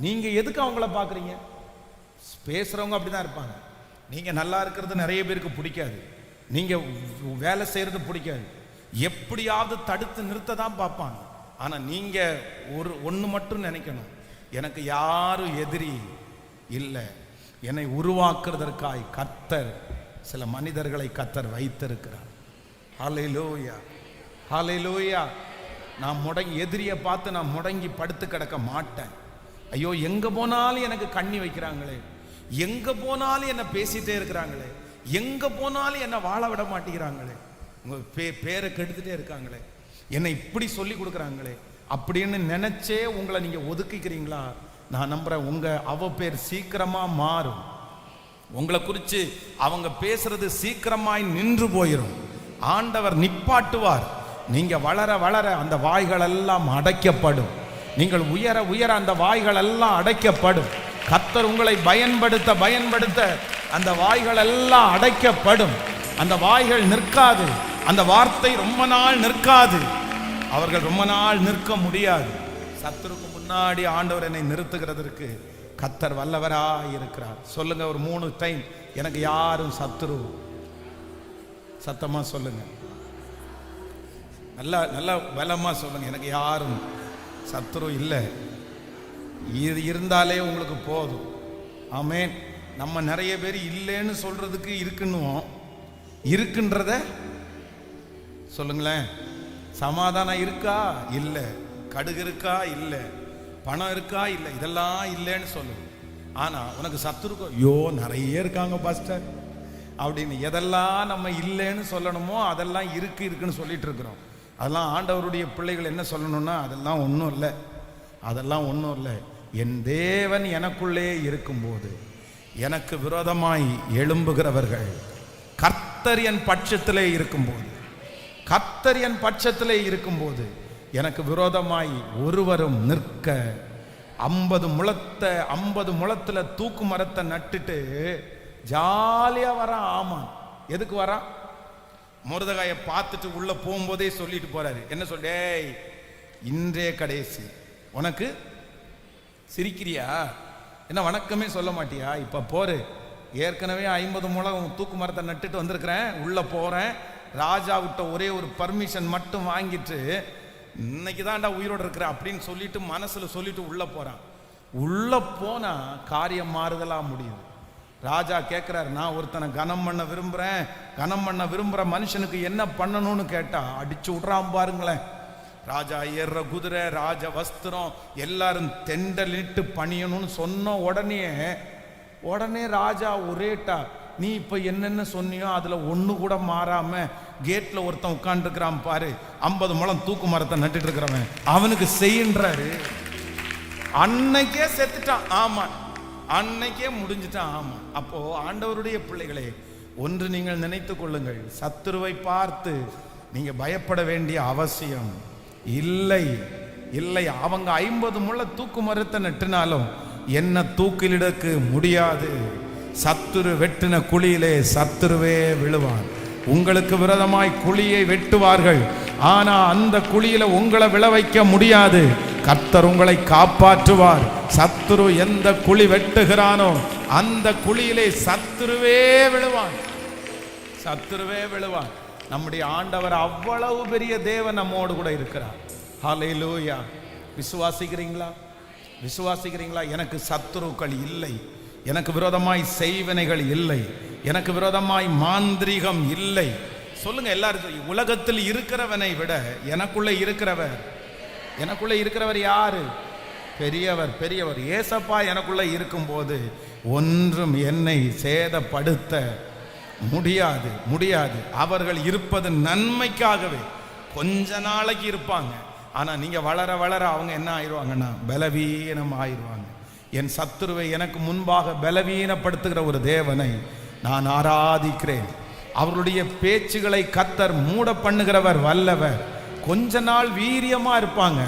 நீங்க எதுக்கு அவங்கள பார்க்குறீங்க? பேசுறவங்க அப்படிதான் இருப்பாங்க. நீங்க நல்லா இருக்கிறது நிறைய பேருக்கு பிடிக்காது, நீங்க வேலை செய்யறது பிடிக்காது, எப்படியாவது தடுத்து நிறுத்த தான் பார்ப்பாங்க. ஆனா நீங்க ஒன்று மட்டும் நினைக்கணும், எனக்கு யாரும் எதிரி இல்லை. என்னை உருவாக்குறதற்காய் கர்த்தர் சில மனிதர்களை கர்த்தர் வைத்திருக்கிறார். ஹல்லேலூயா, ஹல்லேலூயா. நான் எதிரியை பார்த்து நான் முடங்கி படுத்து கிடக்க மாட்டேன். ஐயோ, எங்க போனாலும் எனக்கு கண்ணி வைக்கிறாங்களே, எங்க போனாலும் என்ன பேசிட்டே இருக்கிறாங்களே, எங்க போனாலும் என்ன வாழ விட மாட்டேங்கிறாங்களே, உங்க பேரை கெடுத்துட்டே இருக்காங்களே, என்னை இப்படி சொல்லி கொடுக்குறாங்களே அப்படின்னு நினைச்சே உங்களை நீங்க ஒதுக்கிக்கிறீங்களா? நான் நம்புறேன் உங்க பேர் சீக்கிரமா மாறும். உங்களை குறித்து அவங்க பேசுறது சீக்கிரமாய் நின்று போயிடும். ஆண்டவர் நிப்பாட்டுவார். நீங்க வளர வளர அந்த வாய்கள் எல்லாம் அடைக்கப்படும். நீங்கள் உயர உயர அந்த வாய்கள் எல்லாம் அடைக்கப்படும். கர்த்தர் உங்களை பயன்படுத்த அந்த வாய்கள் எல்லாம் அடைக்கப்படும். அந்த வாய்கள் நிற்காது, அந்த வார்த்தை ரொம்ப நாள் நிற்காது, அவர்கள் ரொம்ப நாள் நிற்க முடியாது. சத்துருக்கு முன்னாடி ஆண்டவர் என்னை நிறுத்துகிறதற்கு கர்த்தர் வல்லவராய் இருக்கிறார். சொல்லுங்க ஒரு 3 டைம், எனக்கு யாரும் சத்துரு. சத்தமா சொல்லுங்க. நல்லா நல்லா பலமா சொல்லுங்க, எனக்கு யாரும் சத்துரு இல்லை. இது இருந்தாலே உங்களுக்கு போதும். ஆமென். நம்ம நிறைய பேர் இல்லைன்னு சொல்றதுக்கு இருக்குன்னுவோம், இருக்குன்றத சொல்லுங்களேன். சமாதானம் இருக்கா இல்லை, கடுகு இருக்கா இல்லை, பணம் இருக்கா இல்லை, இதெல்லாம் இல்லைன்னு சொல்லுங்க. ஆனா உனக்கு சத்துருக்கு ஐயோ நிறைய இருக்காங்க பாஸ்டர் அப்படின்னு எதெல்லாம் நம்ம இல்லைன்னு சொல்லணுமோ அதெல்லாம் இருக்குன்னு சொல்லிட்டு இருக்கிறோம். அதெல்லாம் ஆண்டவருடைய பிள்ளைகள் என்ன சொல்லணும்னா, அதெல்லாம் ஒன்றும் இல்லை, அதெல்லாம் ஒன்றும் இல்லை. என் தேவன் எனக்குள்ளே இருக்கும்போது எனக்கு விரோதமாய் எழும்புகிறவர்கள், கர்த்தர் என் பட்சத்திலே இருக்கும்போது, கர்த்தர் என் பட்சத்திலே இருக்கும்போது எனக்கு விரோதமாய் ஒருவரும் நிற்க. 50 முழத்துல தூக்கு மரத்தை நட்டுட்டு ஜாலியா வரான் ஆமான். எதுக்கு வரான்? மொர்தெகாயை பார்த்துட்டு உள்ள போகும்போதே சொல்லிட்டு போறாரு. என்ன சொல்றே, இன்றே கடைசி. உனக்கு சிரிக்கிறியா? என்ன வணக்கமே சொல்ல மாட்டியா? இப்ப போரு, ஏற்கனவே 50 முழம் தூக்கு மரத்தை நட்டுட்டு வந்திருக்கிறேன், உள்ள போறேன், ராஜா விட்ட ஒரே ஒரு பர்மிஷன் மட்டும் வாங்கிட்டு இன்னைக்கு தான்டா உயிரோடு இருக்கிற அப்படின்னு சொல்லிட்டு மனசுல சொல்லிட்டு உள்ள போறான். உள்ள போனா காரியம் மாறுதலா முடியுது. ராஜா கேட்கிறாரு, நான் ஒருத்தனை கனம் பண்ண விரும்புற மனுஷனுக்கு என்ன பண்ணணும்னு கேட்டா அடிச்சு விடுறான் பாருங்களேன். ராஜா ஏற குதிரை, ராஜ வஸ்திரம், எல்லாரும் தெண்டலிட்டு பணியணும்னு சொன்ன உடனே ராஜா ஒரேட்டா, நீ இப்ப என்னென்ன சொன்னியோ அதுல ஒண்ணு கூட மாறாம கேட்ல ஒருத்தன் உட்கார்ந்து இருக்கிறான் பாரு, 50 முழம் தூக்கு மரத்தை நட்டுட்டு இருக்கிறவன், அவனுக்கு செய்யன்றாரு. அன்னைக்கே செத்துட்டான். ஆமா, அன்னைக்கே முடிஞ்சிட்டான். ஆமா. அப்போ ஆண்டவருடைய பிள்ளைகளே, ஒன்று நீங்கள் நினைத்துக் கொள்ளுங்கள், சத்துருவை பார்த்து நீங்க பயப்பட வேண்டிய அவசியம் இல்லை. அவங்க 50 முழ தூக்கு மரத்தை நட்டினாலும் என்ன தூக்கிலிடக்கு முடியாது. சத்துரு வெட்டின குழியிலே சத்துருவே விழுவான். உங்களுக்கு விரோதமாய் குழியை வெட்டுவார்கள், ஆனா அந்த குழியில உங்களை விழ வைக்க முடியாது. கர்த்தர் உங்களை காப்பாற்றுவார். சத்துரு எந்த குழி வெட்டுகிறானோ அந்த குழியிலே சத்துருவே விழுவான், சத்துருவே விழுவான். நம்முடைய ஆண்டவர் அவ்வளவு பெரிய தேவன் நம்மோடு கூட இருக்கிறார். ஹல்லேலூயா. விசுவாசிக்கிறீங்களா? எனக்கு சத்துருக்கள் இல்லை, எனக்கு விரோதமாய் செய்வனைகள் இல்லை, எனக்கு விரோதமாய் மாந்திரீகம் இல்லை. சொல்லுங்க எல்லாரும். உலகத்தில் இருக்கிறவனை விட எனக்குள்ள இருக்கிறவர் யாரு? பெரியவர் ஏசப்பா எனக்குள்ள இருக்கும்போது ஒன்றும் என்னை சேதப்படுத்த முடியாது. அவர்கள் இருப்பது நன்மைக்காகவே. கொஞ்ச நாளைக்கு இருப்பாங்க, ஆனா நீங்க வளர அவங்க என்ன ஆயிடுவாங்கன்னா பலவீனம் ஆயிடுவாங்க. என் சத்துருவை எனக்கு முன்பாக பலவீனப்படுத்துகிற ஒரு தேவனை நான் ஆராதிக்கிறேன். அவருடைய பேச்சுகளை கர்த்தர் மூட பண்ணுகிறவர் வல்லவர். கொஞ்ச நாள் வீரியமா இருப்பாங்க,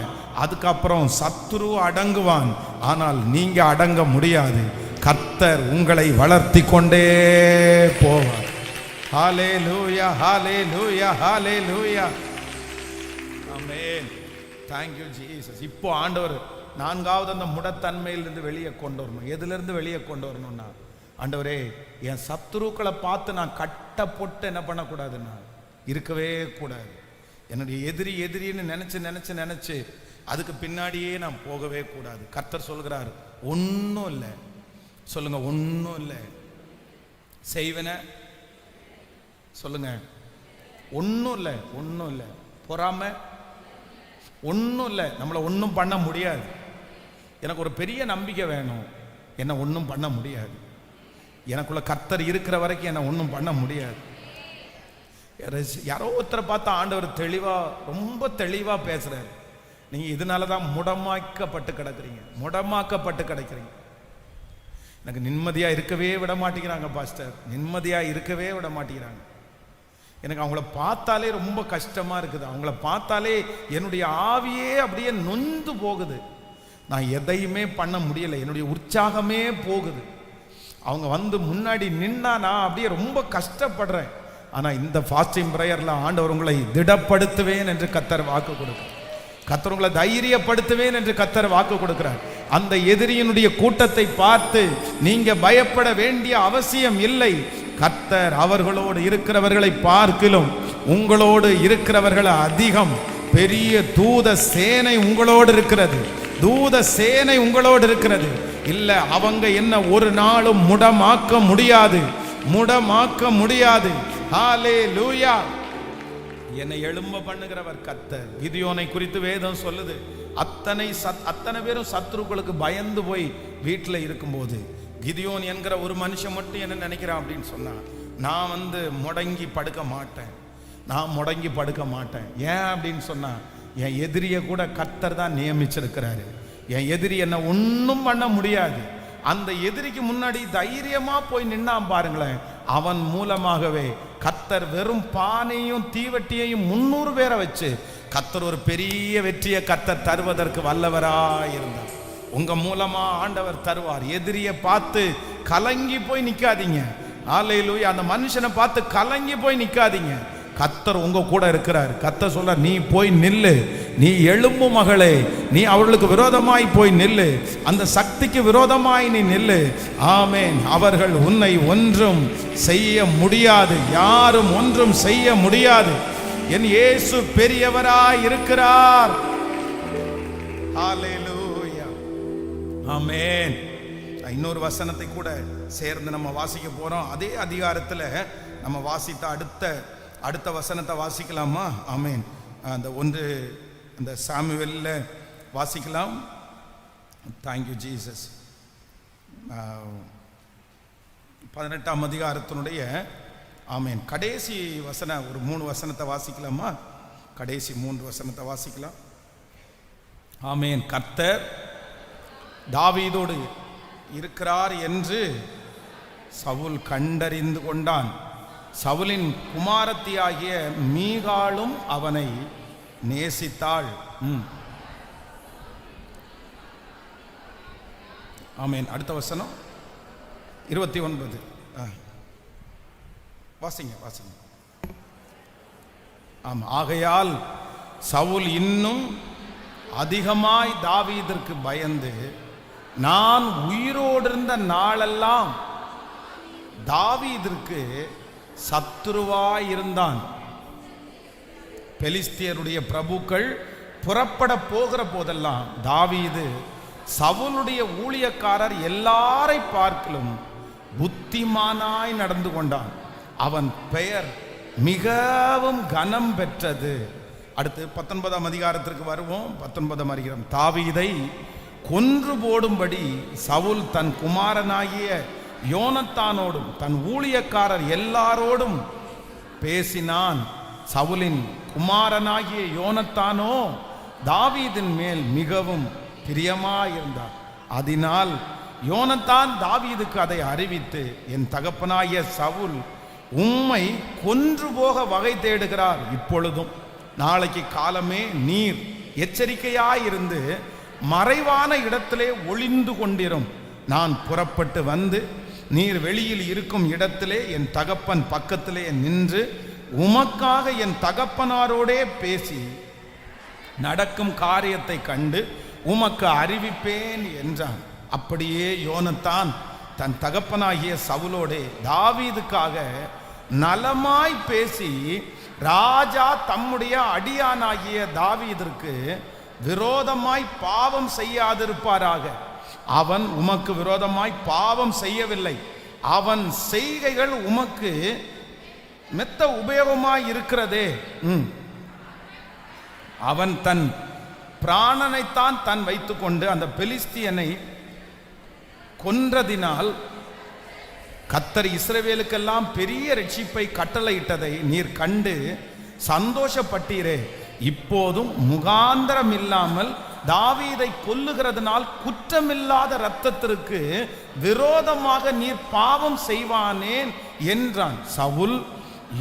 அதுக்கப்புறம் சத்துரு அடங்குவான். ஆனால் நீங்க அடங்க முடியாது. கர்த்தர் உங்களை வளர்த்தி கொண்டே போவார். ஹல்லேலூயா, ஹல்லேலூயா, ஹல்லேலூயா. ஆமென். Thank you Jesus. இப்போ ஆண்டவர் நான்காவது அந்த முடத்தன்மையிலிருந்து வெளியே கொண்டு வரணும். எதிலிருந்து வெளியே கொண்டு வரணும்னா, ஆண்டவரே என் சத்துருக்களை பார்த்து நான் கட்ட போட்டு என்ன பண்ணக்கூடாதுன்னா இருக்கவே கூடாது. என்னுடைய எதிரின்னு நினைச்சு அதுக்கு பின்னாடியே நான் போகவே கூடாது. கர்த்தர் சொல்கிறார், ஒன்றும் இல்லை. சொல்லுங்க, ஒன்றும் இல்லை. செய்வன சொல்லுங்க, ஒன்றும் இல்லை. பொறாம ஒன்றும் இல்லை. நம்மளை ஒன்றும் பண்ண முடியாது. எனக்கு ஒரு பெரிய நம்பிக்கை வேணும், என்ன ஒன்றும் பண்ண முடியாது. எனக்குள்ள கர்த்தர் இருக்கிற வரைக்கும் என்ன ஒன்றும் பண்ண முடியாது. யாரோ ஒருத்தரை பார்த்தா ஆண்டவர் ரொம்ப தெளிவா பேசுறாரு. நீங்க இதனாலதான் முடமாக்கப்பட்டு கிடக்கிறீங்க. எனக்கு நிம்மதியா இருக்கவே விட மாட்டேங்கிறாங்க பாஸ்டர், நிம்மதியா இருக்கவே விட மாட்டேங்கிறாங்க. எனக்கு அவங்கள பார்த்தாலே ரொம்ப கஷ்டமா இருக்குது. அவங்கள பார்த்தாலே என்னுடைய ஆவியே அப்படியே நொந்து போகுது. நான் எதையுமே பண்ண முடியல, என்னுடைய உற்சாகமே போகுது. அவங்க வந்து முன்னாடி நின்னா நான் அப்படியே ரொம்ப கஷ்டப்படுறேன். ஆனா இந்த ஃபாஸ்டிங் பிரேயர்ல ஆண்டவர் உங்களை திடப்படுத்துவேன் என்று கர்த்தர் வாக்கு கொடுக்கிறார். கர்த்தர் உங்களை தைரியப்படுத்துவேன் என்று கர்த்தர் வாக்கு கொடுக்கிறார். அந்த எதிரியினுடைய கூட்டத்தை பார்த்து நீங்க பயப்பட வேண்டிய அவசியம் இல்லை. கர்த்தர் அவர்களோடு இருக்கிறவர்களை பார்க்கிலும் உங்களோடு இருக்கிறவர்கள் அதிகம். பெரிய தூத சேனை உங்களோடு இருக்கிறது. தூத சேனை உங்களோடு இருக்கிறது. இல்ல, அவங்க என்ன ஒரு நாளும் முடமாக்க முடியாது, முடமாக்க முடியாது. ஹல்லேலூயா. என்னை எழும்ப பண்ணுகிறவர் கர்த்தர். கிதியோனை குறித்து வேதம் சொல்லுது, அத்தனை பேரும் சத்துருக்களுக்கு பயந்து போய் வீட்டில் இருக்கும்போது கிதியோன் என்கிற ஒரு மனுஷன் மட்டும் என்ன நினைக்கிறான் அப்படின்னு சொன்னா, நான் முடங்கி படுக்க மாட்டேன், நான் முடங்கி படுக்க மாட்டேன். ஏன் அப்படின்னு சொன்னா, என் எதிரியை கூட கர்த்தர் தான் நியமிச்சிருக்கிறாரு. என் எதிரி என்ன ஒன்றும் பண்ண முடியாது. அந்த எதிரிக்கு முன்னாடி தைரியமா போய் நின்னான் பாருங்களேன். அவன் மூலமாகவே கர்த்தர் வெறும் பானையும் தீவட்டியையும் 300 பேரை வச்சு கர்த்தர் ஒரு பெரிய வெற்றியை கர்த்தர் தருவதற்கு வல்லவராயிருந்தார். உங்க மூலமா ஆண்டவர் தருவார். எதிரியை பார்த்து கலங்கி போய் நிக்காதீங்க. ஹல்லேலூயா. அந்த மனுஷனை பார்த்து கலங்கி போய் நிக்காதீங்க. கர்த்தர் உங்க கூட இருக்கிறார். கர்த்தர் சொல்ற, நீ போய் நில்லு, நீ எழும்பு மகளே, நீ அவர்களுக்கு விரோதமாய் போய் நில்லு, அந்த சக்திக்கு விரோதமாய் நீ நில்லு. ஆமென். அவர்கள் உன்னை ஒன்றும் செய்ய முடியாது, யாரும் ஒன்றும் செய்ய முடியாது. என் இயேசு பெரியவராய் இருக்கிறார். ஹல்லேலூயா. ஆமென். இன்னொரு வசனத்தை கூட சேர்ந்து நம்ம வாசிக்க போறோம். அதே அதிகாரத்தில் நம்ம வாசித்த அடுத்த வசனத்தை வாசிக்கலாமா? ஆமென். அந்த சாமுவேல்ல வாசிக்கலாம். Thank you Jesus. 18ஆம் அதிகாரத்தினுடைய ஆமென் கடைசி வசனம், ஒரு 3 வசனத்தை வாசிக்கலாமா? கடைசி 3 வசனத்தை வாசிக்கலாம். ஆமென். கர்த்தர் தாவீதோடு இருக்கிறார் என்று சவுல் கண்டறிந்து கொண்டான். சவுலின் குமாரத்தியாகிய மீகாளும் அவனை நேசித்தாள். ஆமென். அடுத்த வசனம் 29. வாசிங்க. ஆமா. ஆகையால் சவுல் இன்னும் அதிகமாய் தாவீதிற்கு பயந்து, நான் உயிரோடு இருந்த நாளெல்லாம் தாவீதிற்கு சத்துருவாய் இருந்தான். பெலிஸ்தியருடைய பிரபுக்கள் புறப்பட போகிற போதெல்லாம் தாவீது சவுலுடைய ஊழியக்காரர் எல்லாரை பார்க்கலும் புத்திமானாய் நடந்து கொண்டான். அவன் பெயர் மிகவும் கனம் பெற்றது. அடுத்து 19ஆம் அதிகாரத்திற்கு வருவோம். 19ஆம் அதிகாரம். தாவீதை கொன்று போடும்படி சவுல் தன் குமாரனாகிய யோனத்தானோடும் தன் ஊழியக்காரர் எல்லாரோடும் பேசினான். சவுலின் குமாரனாகிய யோனத்தானோ தாவீதின் மேல் மிகவும் பிரியமாயிருந்தார். அதனால் யோனத்தான் தாவீதுக்கு அதை அறிவித்து, என் தகப்பனாகிய சவுல் உம்மை கொன்று போக வகை தேடுகிறார். இப்பொழுதும் நாளைக்கு காலமே நீர் எச்சரிக்கையாயிருந்து மறைவான இடத்திலே ஒளிந்து கொண்டிரும். நான் புறப்பட்டு வந்து நீர் வெளியில் இருக்கும் இடத்திலே என் தகப்பன் பக்கத்திலே நின்று உமக்காக என் தகப்பனாரோடே பேசி நடக்கும் காரியத்தை கண்டு உமக்கு அறிவிப்பேன் என்றான். அப்படியே யோனத்தான் தன் தகப்பனாகிய சவுலோடே தாவீதுக்காக நலமாய் பேசி, ராஜா தம்முடைய அடியானாகிய தாவீதிற்கு விரோதமாய் பாவம் செய்யாதிருப்பாராக. அவன் உமக்கு விரோதமாய் பாவம் செய்யவில்லை, அவன் செய்கைகள் உமக்கு மெத்த உபயோகமாய் இருக்கிறதே. அவன் தன் பிராணனைத்தான் தன் வைத்துக்கொண்டு அந்த பெலிஸ்தியனை கொன்றதினால் கர்த்தர் இஸ்ரவேலுக்கெல்லாம் பெரிய ரட்சிப்பை கட்டளையிட்டதை நீர் கண்டு சந்தோஷப்பட்டீரே. இப்போதும் முகாந்தரம் இல்லாமல் தாவீதை கொல்லுகிறதுனால் குற்றமில்லாத இரத்தத்திற்கு விரோதமாக நீர் பாவம் செய்வானேன் என்றான். சவுல்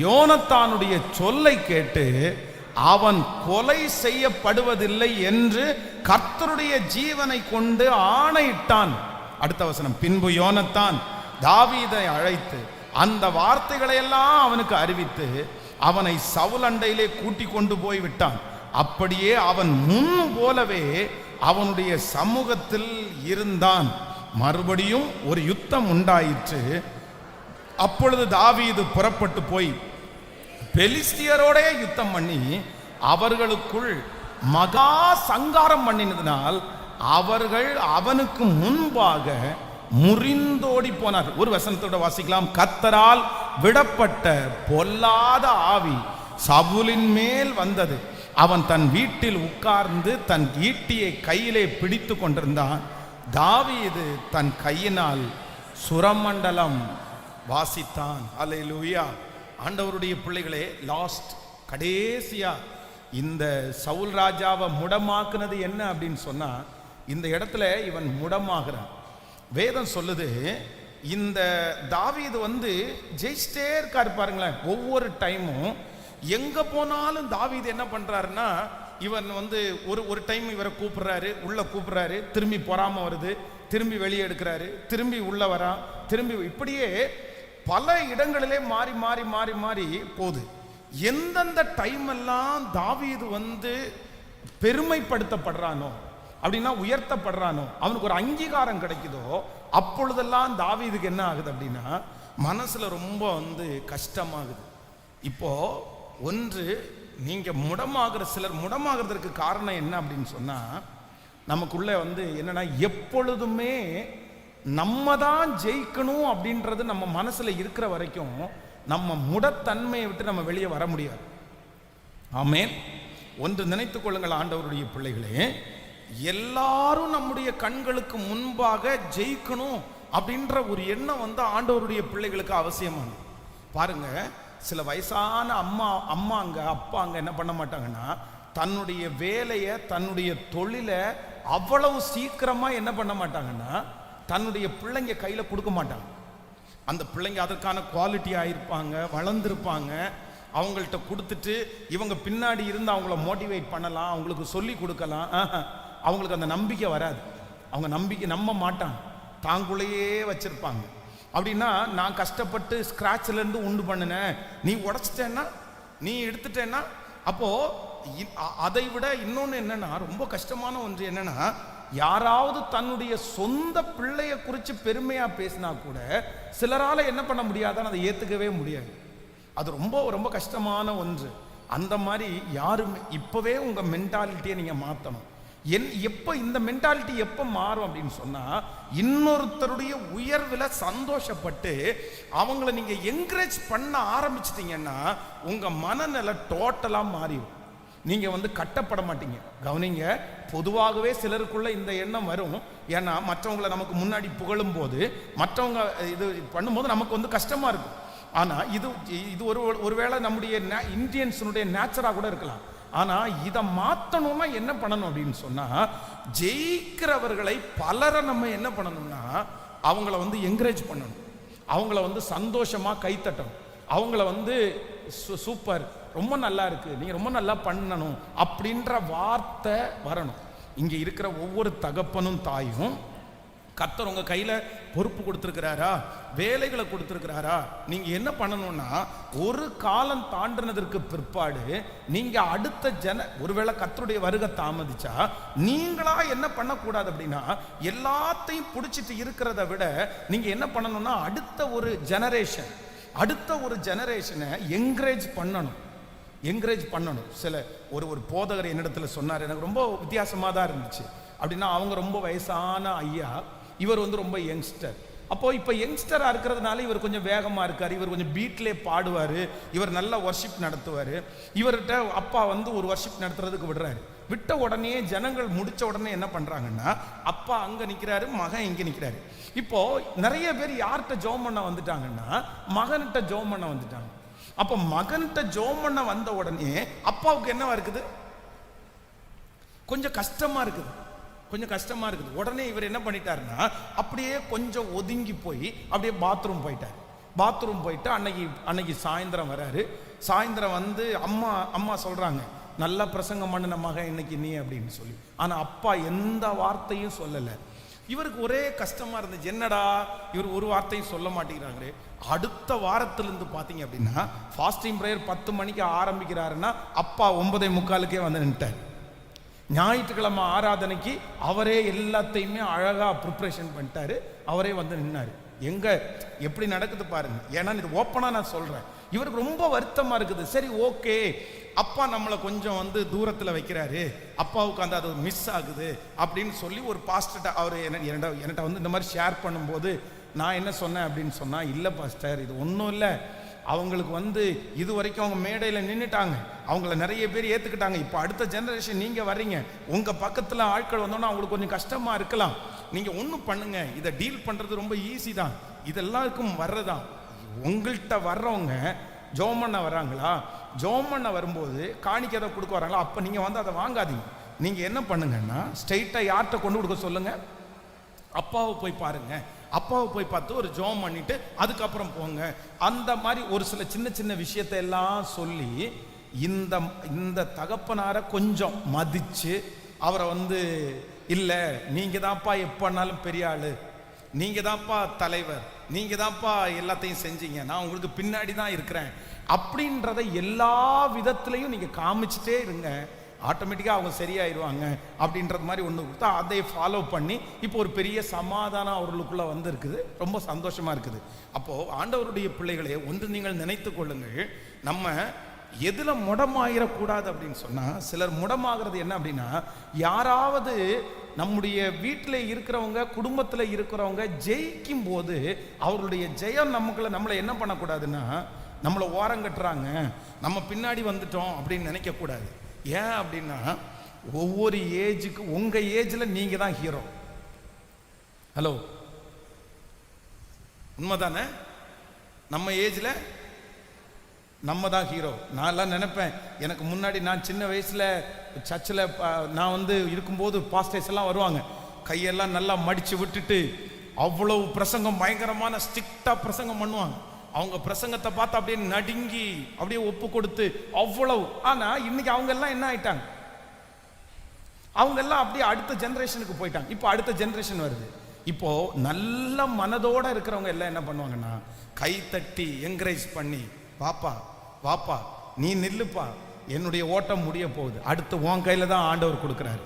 யோனத்தானுடைய சொல்லை கேட்டு அவன் கொலை செய்யப்படுவதில்லை என்று கர்த்தருடைய ஜீவனை கொண்டு ஆணையிட்டான். அடுத்த வசனம். பின்பு யோனத்தான் தாவீதை அழைத்து அந்த வார்த்தைகளை எல்லாம் அவனுக்கு அறிவித்து அவனை சவுல் அண்டையிலே கூட்டி கொண்டு போய் விட்டான். அப்படியே அவன் முன் போலவே அவனுடைய சமூகத்தில் இருந்தான். மறுபடியும் ஒரு யுத்தம் உண்டாயிற்று. அப்பொழுது தாவீது புறப்பட்டு போய் பெலிஸ்தியரோட யுத்தம் பண்ணி அவர்களுக்குள் மகா சங்காரம் பண்ணினதினால் அவர்கள் அவனுக்கு முன்பாக முறிந்தோடி போனார். ஒரு வசனத்தோட வாசிக்கலாம். கர்த்தரால் விடப்பட்ட பொல்லாத ஆவி சவுலின் மேல் வந்தது. அவன் தன் வீட்டில் உட்கார்ந்து தன் ஈட்டியை கையிலே பிடித்து கொண்டிருந்தான். தாவீது தன் கையினால் சுரமண்டலம் வாசித்தான். அல்லேலூயா. ஆண்டவருடைய பிள்ளைகளே, லாஸ்ட் கடைசியா இந்த சவுல் ராஜாவை முடமாக்குனது என்ன அப்படின்னு சொன்னா, இந்த இடத்துல இவன் முடமாகிறான். வேதம் சொல்லுது, இந்த தாவீது ஜெயிச்சிட்டே இருக்காரு பாருங்களேன். ஒவ்வொரு டைமும் எங்க போனாலும் தாவீது என்ன பண்றாருன்னா, இவன் ஒரு டைம் இவரை கூப்பிடுறாரு, உள்ள கூப்பிடுறாரு, திரும்பி பொறாம வருது, திரும்பி வெளியே எடுக்கிறாரு, திரும்பி உள்ள வரா, திரும்பி இப்படியே பல இடங்களிலே மாறி மாறி மாறி மாறி போகுது. எந்தெந்த டைம் எல்லாம் தாவீது பெருமைப்படுத்தப்படுறானோ, அப்படின்னா உயர்த்தப்படுறானோ, அவனுக்கு ஒரு அங்கீகாரம் கிடைக்குதோ, அப்பொழுதெல்லாம் தாவீதுக்கு என்ன ஆகுது அப்படின்னா மனசுல ரொம்ப கஷ்டமாகுது. இப்போ ஒன்று, நீங்க சிலர் முடமாகிறதுக்கு காரணம் என்ன அப்படின்னு சொன்னா, நமக்குள்ள என்னன்னா எப்பொழுதுமே நம்ம தான் ஜெயிக்கணும் அப்படின்றது நம்ம மனசுல இருக்கிற வரைக்கும் நம்ம முடத்தன்மையை விட்டு நம்ம வெளியே வர முடியாது. ஆமென். ஒன்று நினைத்துக் கொள்ளுங்கள் ஆண்டவருடைய பிள்ளைகளே, எல்லாரும் நம்முடைய கண்களுக்கு முன்பாக ஜெயிக்கணும் அப்படின்ற ஒரு எண்ணம் ஆண்டவருடைய பிள்ளைகளுக்கு அவசியமானது. பாருங்க, சில வயசான அம்மாங்க அப்பாங்க என்ன பண்ண மாட்டாங்கன்னா, தன்னுடைய வேலையை தன்னுடைய தொழிலை அவ்வளவு சீக்கிரமா என்ன பண்ண மாட்டாங்கன்னா தன்னுடைய பிள்ளைங்க கையில கொடுக்க மாட்டாங்க. அந்த பிள்ளைங்க அதற்கான குவாலிட்டி ஆயிருப்பாங்க, வளர்ந்துருப்பாங்க. அவங்கள்ட்ட கொடுத்துட்டு இவங்க பின்னாடி இருந்து அவங்கள மோட்டிவேட் பண்ணலாம், அவங்களுக்கு சொல்லி கொடுக்கலாம். அவங்களுக்கு அந்த நம்பிக்கை வராது. அவங்க நம்பிக்கை நம்ப மாட்டாங்க, தாங்குள்ளேயே வச்சிருப்பாங்க. அப்படின்னா, நான் கஷ்டப்பட்டு ஸ்கிராட்ச்ல இருந்து உண்டு பண்ணினேன், நீ உடைச்சிட்டேன்னா, நீ எடுத்துட்டேன்னா, அப்போ அதை விட இன்னொன்று என்னன்னா, ரொம்ப கஷ்டமான ஒன்று என்னன்னா, யாராவது தன்னுடைய சொந்த பிள்ளைய குறித்து பெருமையா பேசினா கூட சிலரால என்ன பண்ண முடியாதான்னு அதை ஏத்துக்கவே முடியாது. அது ரொம்ப ரொம்ப கஷ்டமான ஒன்று. அந்த மாதிரி யாருமே இப்பவே உங்க மென்டாலிட்டியை நீங்க மாத்தணும். எப்ப இந்த மென்டாலிட்டி எப்ப மாறும் அப்படின்னு சொன்னா, இன்னொருத்தருடைய உயர்வுல சந்தோஷப்பட்டு அவங்கள நீங்க என்கரேஜ் பண்ண ஆரம்பிச்சிட்டீங்கன்னா உங்க மனநிலை டோட்டலா மாறிடும். நீங்க கட்டப்பட மாட்டீங்க. கவனிங்க, பொதுவாகவே சிலருக்குள்ள இந்த எண்ணம் வரும். ஏன்னா மற்றவங்களை நமக்கு முன்னாடி புகழும் போது, மற்றவங்க இது பண்ணும்போது நமக்கு கஷ்டமா இருக்கும். ஆனா இது ஒருவேளை நம்முடைய இந்தியன்ஸுடைய நேச்சரா கூட இருக்கலாம். ஆனா இதை மாத்தணும்னா என்ன பண்ணணும் அப்படின்னு சொன்னா, ஜெயிக்கிறவர்களை பலரை நம்ம என்ன பண்ணணும்னா அவங்கள என்கரேஜ் பண்ணணும், அவங்கள சந்தோஷமா கைத்தட்டணும், அவங்கள சூப்பர், ரொம்ப நல்லா இருக்கு, நீங்க ரொம்ப நல்லா பண்ணணும் அப்படின்ற வார்த்தை வரணும். இங்க இருக்கிற ஒவ்வொரு தகப்பனும் தாயும் கர்த்தர் உங்க கையில பொறுப்பு கொடுத்திருக்கிறாரா, வேலைகளை கொடுத்திருக்கிறாரா, நீங்க என்ன பண்ணணும்னா ஒரு காலம் தாண்டினதற்கு பிற்பாடு நீங்க அடுத்த ஒருவேளை கர்த்தருடைய வருகை தாமதிச்சா நீங்களா என்ன பண்ணக்கூடாது அப்படின்னா, எல்லாத்தையும் பிடிச்சிட்டு இருக்கிறத விட நீங்க என்ன பண்ணணும்னா அடுத்த ஒரு ஜெனரேஷனை என்கரேஜ் பண்ணணும். சில ஒரு போதகர் என்னிடத்துல சொன்னார், எனக்கு ரொம்ப வித்தியாசமாக தான் இருந்துச்சு. அப்படின்னா அவங்க ரொம்ப வயசான ஐயா, இவர் ரொம்ப யங்ஸ்டர். அப்போ இப்போ யங்ஸ்டராக இருக்கிறதுனால இவர் கொஞ்சம் வேகமாக இருக்கார், இவர் கொஞ்சம் பீட்லே பாடுவார், இவர் நல்ல வர்ஷிப் நடத்துவார். இவர்கிட்ட அப்பா ஒரு வர்ஷிப் நடத்துறதுக்கு விடுறாரு. விட்ட உடனே ஜனங்கள் முடிச்ச உடனே என்ன பண்றாங்கன்னா, அப்பா அங்க நிற்கிறாரு, மகன் இங்கே நிற்கிறாரு. இப்போ நிறைய பேர் யார்கிட்ட ஜெபம் பண்ண வந்துட்டாங்கன்னா மகன்கிட்ட ஜெபம் பண்ண வந்துட்டாங்க. அப்போ மகன்கிட்ட ஜெபம் பண்ண வந்த உடனே அப்பாவுக்கு என்னவா இருக்குது, கொஞ்சம் கஷ்டமா இருக்குது. உடனே இவர் என்ன பண்ணிட்டாருன்னா அப்படியே கொஞ்சம் ஒதுங்கி போய் அப்படியே பாத்ரூம் போயிட்டு அன்னைக்கு சாயந்தரம் வராரு. சாயந்தரம் அம்மா சொல்றாங்க, நல்லா பிரசங்கம் பண்ணின மகன் இன்னைக்கு நீ அப்படின்னு சொல்லி. ஆனா அப்பா எந்த வார்த்தையும் சொல்லல. இவருக்கு ஒரே கஷ்டமா இருந்துச்சு, என்னடா இவர் ஒரு வார்த்தையும் சொல்ல மாட்டேங்கிறாங்களே. அடுத்த வாரத்திலிருந்து பாத்தீங்க அப்படின்னா ஃபாஸ்டிங் பிரேயர் 10 மணிக்கு ஆரம்பிக்கிறாருன்னா அப்பா 9:45 வந்து நின்ட்டார். ஞாயிற்றுக்கிழமை ஆராதனைக்கு அவரே எல்லாத்தையுமே அழகா ப்ரிப்பரேஷன் பண்ணிட்டாரு, அவரே வந்து நின்னாரு. எங்க எப்படி நடக்குது பாருங்க. ஏன்னா இது ஓப்பனா நான் சொல்றேன், இவருக்கு ரொம்ப வருத்தமா இருக்குது. சரி ஓகே, அப்பா நம்மளை கொஞ்சம் வந்து தூரத்தில் வைக்கிறாரு, அப்பாவுக்கு அந்த அது மிஸ் ஆகுது அப்படின்னு சொல்லி ஒரு பாஸ்டர்ட்ட அவர் என்கிட்ட வந்து இந்த மாதிரி ஷேர் பண்ணும்போது நான் என்ன சொன்னேன் அப்படின்னு சொன்னா, இல்லை பாஸ்டர் இது ஒன்றும் இல்லை, அவங்களுக்கு வந்து இது வரைக்கும் அவங்க மேடையில் நின்றுட்டாங்க, அவங்கள நிறைய பேர் ஏற்றுக்கிட்டாங்க. இப்போ அடுத்த ஜெனரேஷன் நீங்கள் வர்றீங்க, உங்கள் பக்கத்தில் ஆட்கள் வந்தோன்னா அவங்களுக்கு கொஞ்சம் கஷ்டமாக இருக்கலாம். நீங்கள் ஒன்றும் பண்ணுங்க, இதை டீல் பண்ணுறது ரொம்ப ஈஸி தான், இதெல்லாருக்கும் வர்றதான். உங்கள்கிட்ட வர்றவங்க ஜெபம் பண்ண வர்றாங்களா, ஜெபம் பண்ண வரும்போது காணிக்கை அதை கொடுக்க வராங்களா, அப்போ நீங்கள் வந்து அதை வாங்காதீங்க. நீங்கள் என்ன பண்ணுங்கன்னா ஸ்ட்ரெயிட்டாக யார்கிட்ட கொண்டு கொடுக்க சொல்லுங்கள், அப்பாவை போய் பாருங்க, அப்பாவை போய் பார்த்து ஒரு ஜெபம் பண்ணிட்டு அதுக்கப்புறம் போங்க. அந்த மாதிரி ஒரு சில சின்ன சின்ன விஷயத்தை எல்லாம் சொல்லி இந்த இந்த தகப்பனாரை கொஞ்சம் மதிச்சு அவரை வந்து, இல்லை நீங்கள் தான்ப்பா எப்போனாலும் பெரிய ஆளு, நீங்கள் தான்ப்பா தலைவர், நீங்கள் தான்ப்பா எல்லாத்தையும் செஞ்சீங்க, நான் உங்களுக்கு பின்னாடி தான் இருக்கிறேன் அப்படின்றத எல்லா விதத்துலையும் நீங்கள் காமிச்சிட்டே இருங்க, ஆட்டோமேட்டிக்காக அவங்க சரியாயிருவாங்க அப்படின்றது மாதிரி ஒன்று கொடுத்தா அதை ஃபாலோ பண்ணி இப்போ ஒரு பெரிய சமாதானம் அவர்களுக்குள்ளே வந்து இருக்குது. ரொம்ப சந்தோஷமாக இருக்குது. அப்போது ஆண்டவருடைய பிள்ளைகளே, ஒன்று நீங்கள் நினைத்து கொள்ளுங்கள், நம்ம எதில் முடமாயிடக்கூடாது அப்படின்னு சொன்னால், சிலர் முடமாகிறது என்ன அப்படின்னா, யாராவது நம்முடைய வீட்டில் இருக்கிறவங்க குடும்பத்தில் இருக்கிறவங்க ஜெயிக்கும் போது அவர்களுடைய ஜெயம் நம்மளை என்ன பண்ணக்கூடாதுன்னா, நம்மளை ஓரங்கட்டுறாங்க, நம்ம பின்னாடி வந்துட்டோம் அப்படின்னு நினைக்கக்கூடாது. ஏன் அப்படின்னா, ஒவ்வொரு ஏஜுக்கு உங்கள் ஏஜில் நீங்கள் தான் ஹீரோ. ஹலோ, உண்மைதானே? நம்ம ஏஜில் நம்ம தான் ஹீரோ. நான்லாம் நினைப்பேன், எனக்கு முன்னாடி நான் சின்ன வயசில் சர்ச்சில் நான் வந்து இருக்கும்போது பாஸ்டர்ஸ் எல்லாம் வருவாங்க, கையெல்லாம் நல்லா மடித்து விட்டுட்டு அவ்வளவு பிரசங்கம், பயங்கரமான ஸ்ட்ரிக்டாக பிரசங்கம் பண்ணுவாங்க. அவங்க பிரசங்கத்தை பார்த்து அப்படியே நடுங்கி அப்படியே ஒப்பு கொடுத்து அவ்வளவு. ஆனால் இன்னைக்கு அவங்க எல்லாம் என்ன ஆயிட்டாங்க, அவங்க எல்லாம் அப்படியே அடுத்த ஜெனரேஷனுக்கு போயிட்டாங்க. இப்போ அடுத்த ஜெனரேஷன் வருது. இப்போ நல்ல மனதோட இருக்கிறவங்க எல்லாம் என்ன பண்ணுவாங்கன்னா, கை தட்டி என்கரேஜ் பண்ணி, வாப்பா வாப்பா நீ நில்லுப்பா, என்னுடைய ஓட்டம் முடிய போகுது, அடுத்து உன் கையில தான் ஆண்டவர் கொடுக்குறாரு.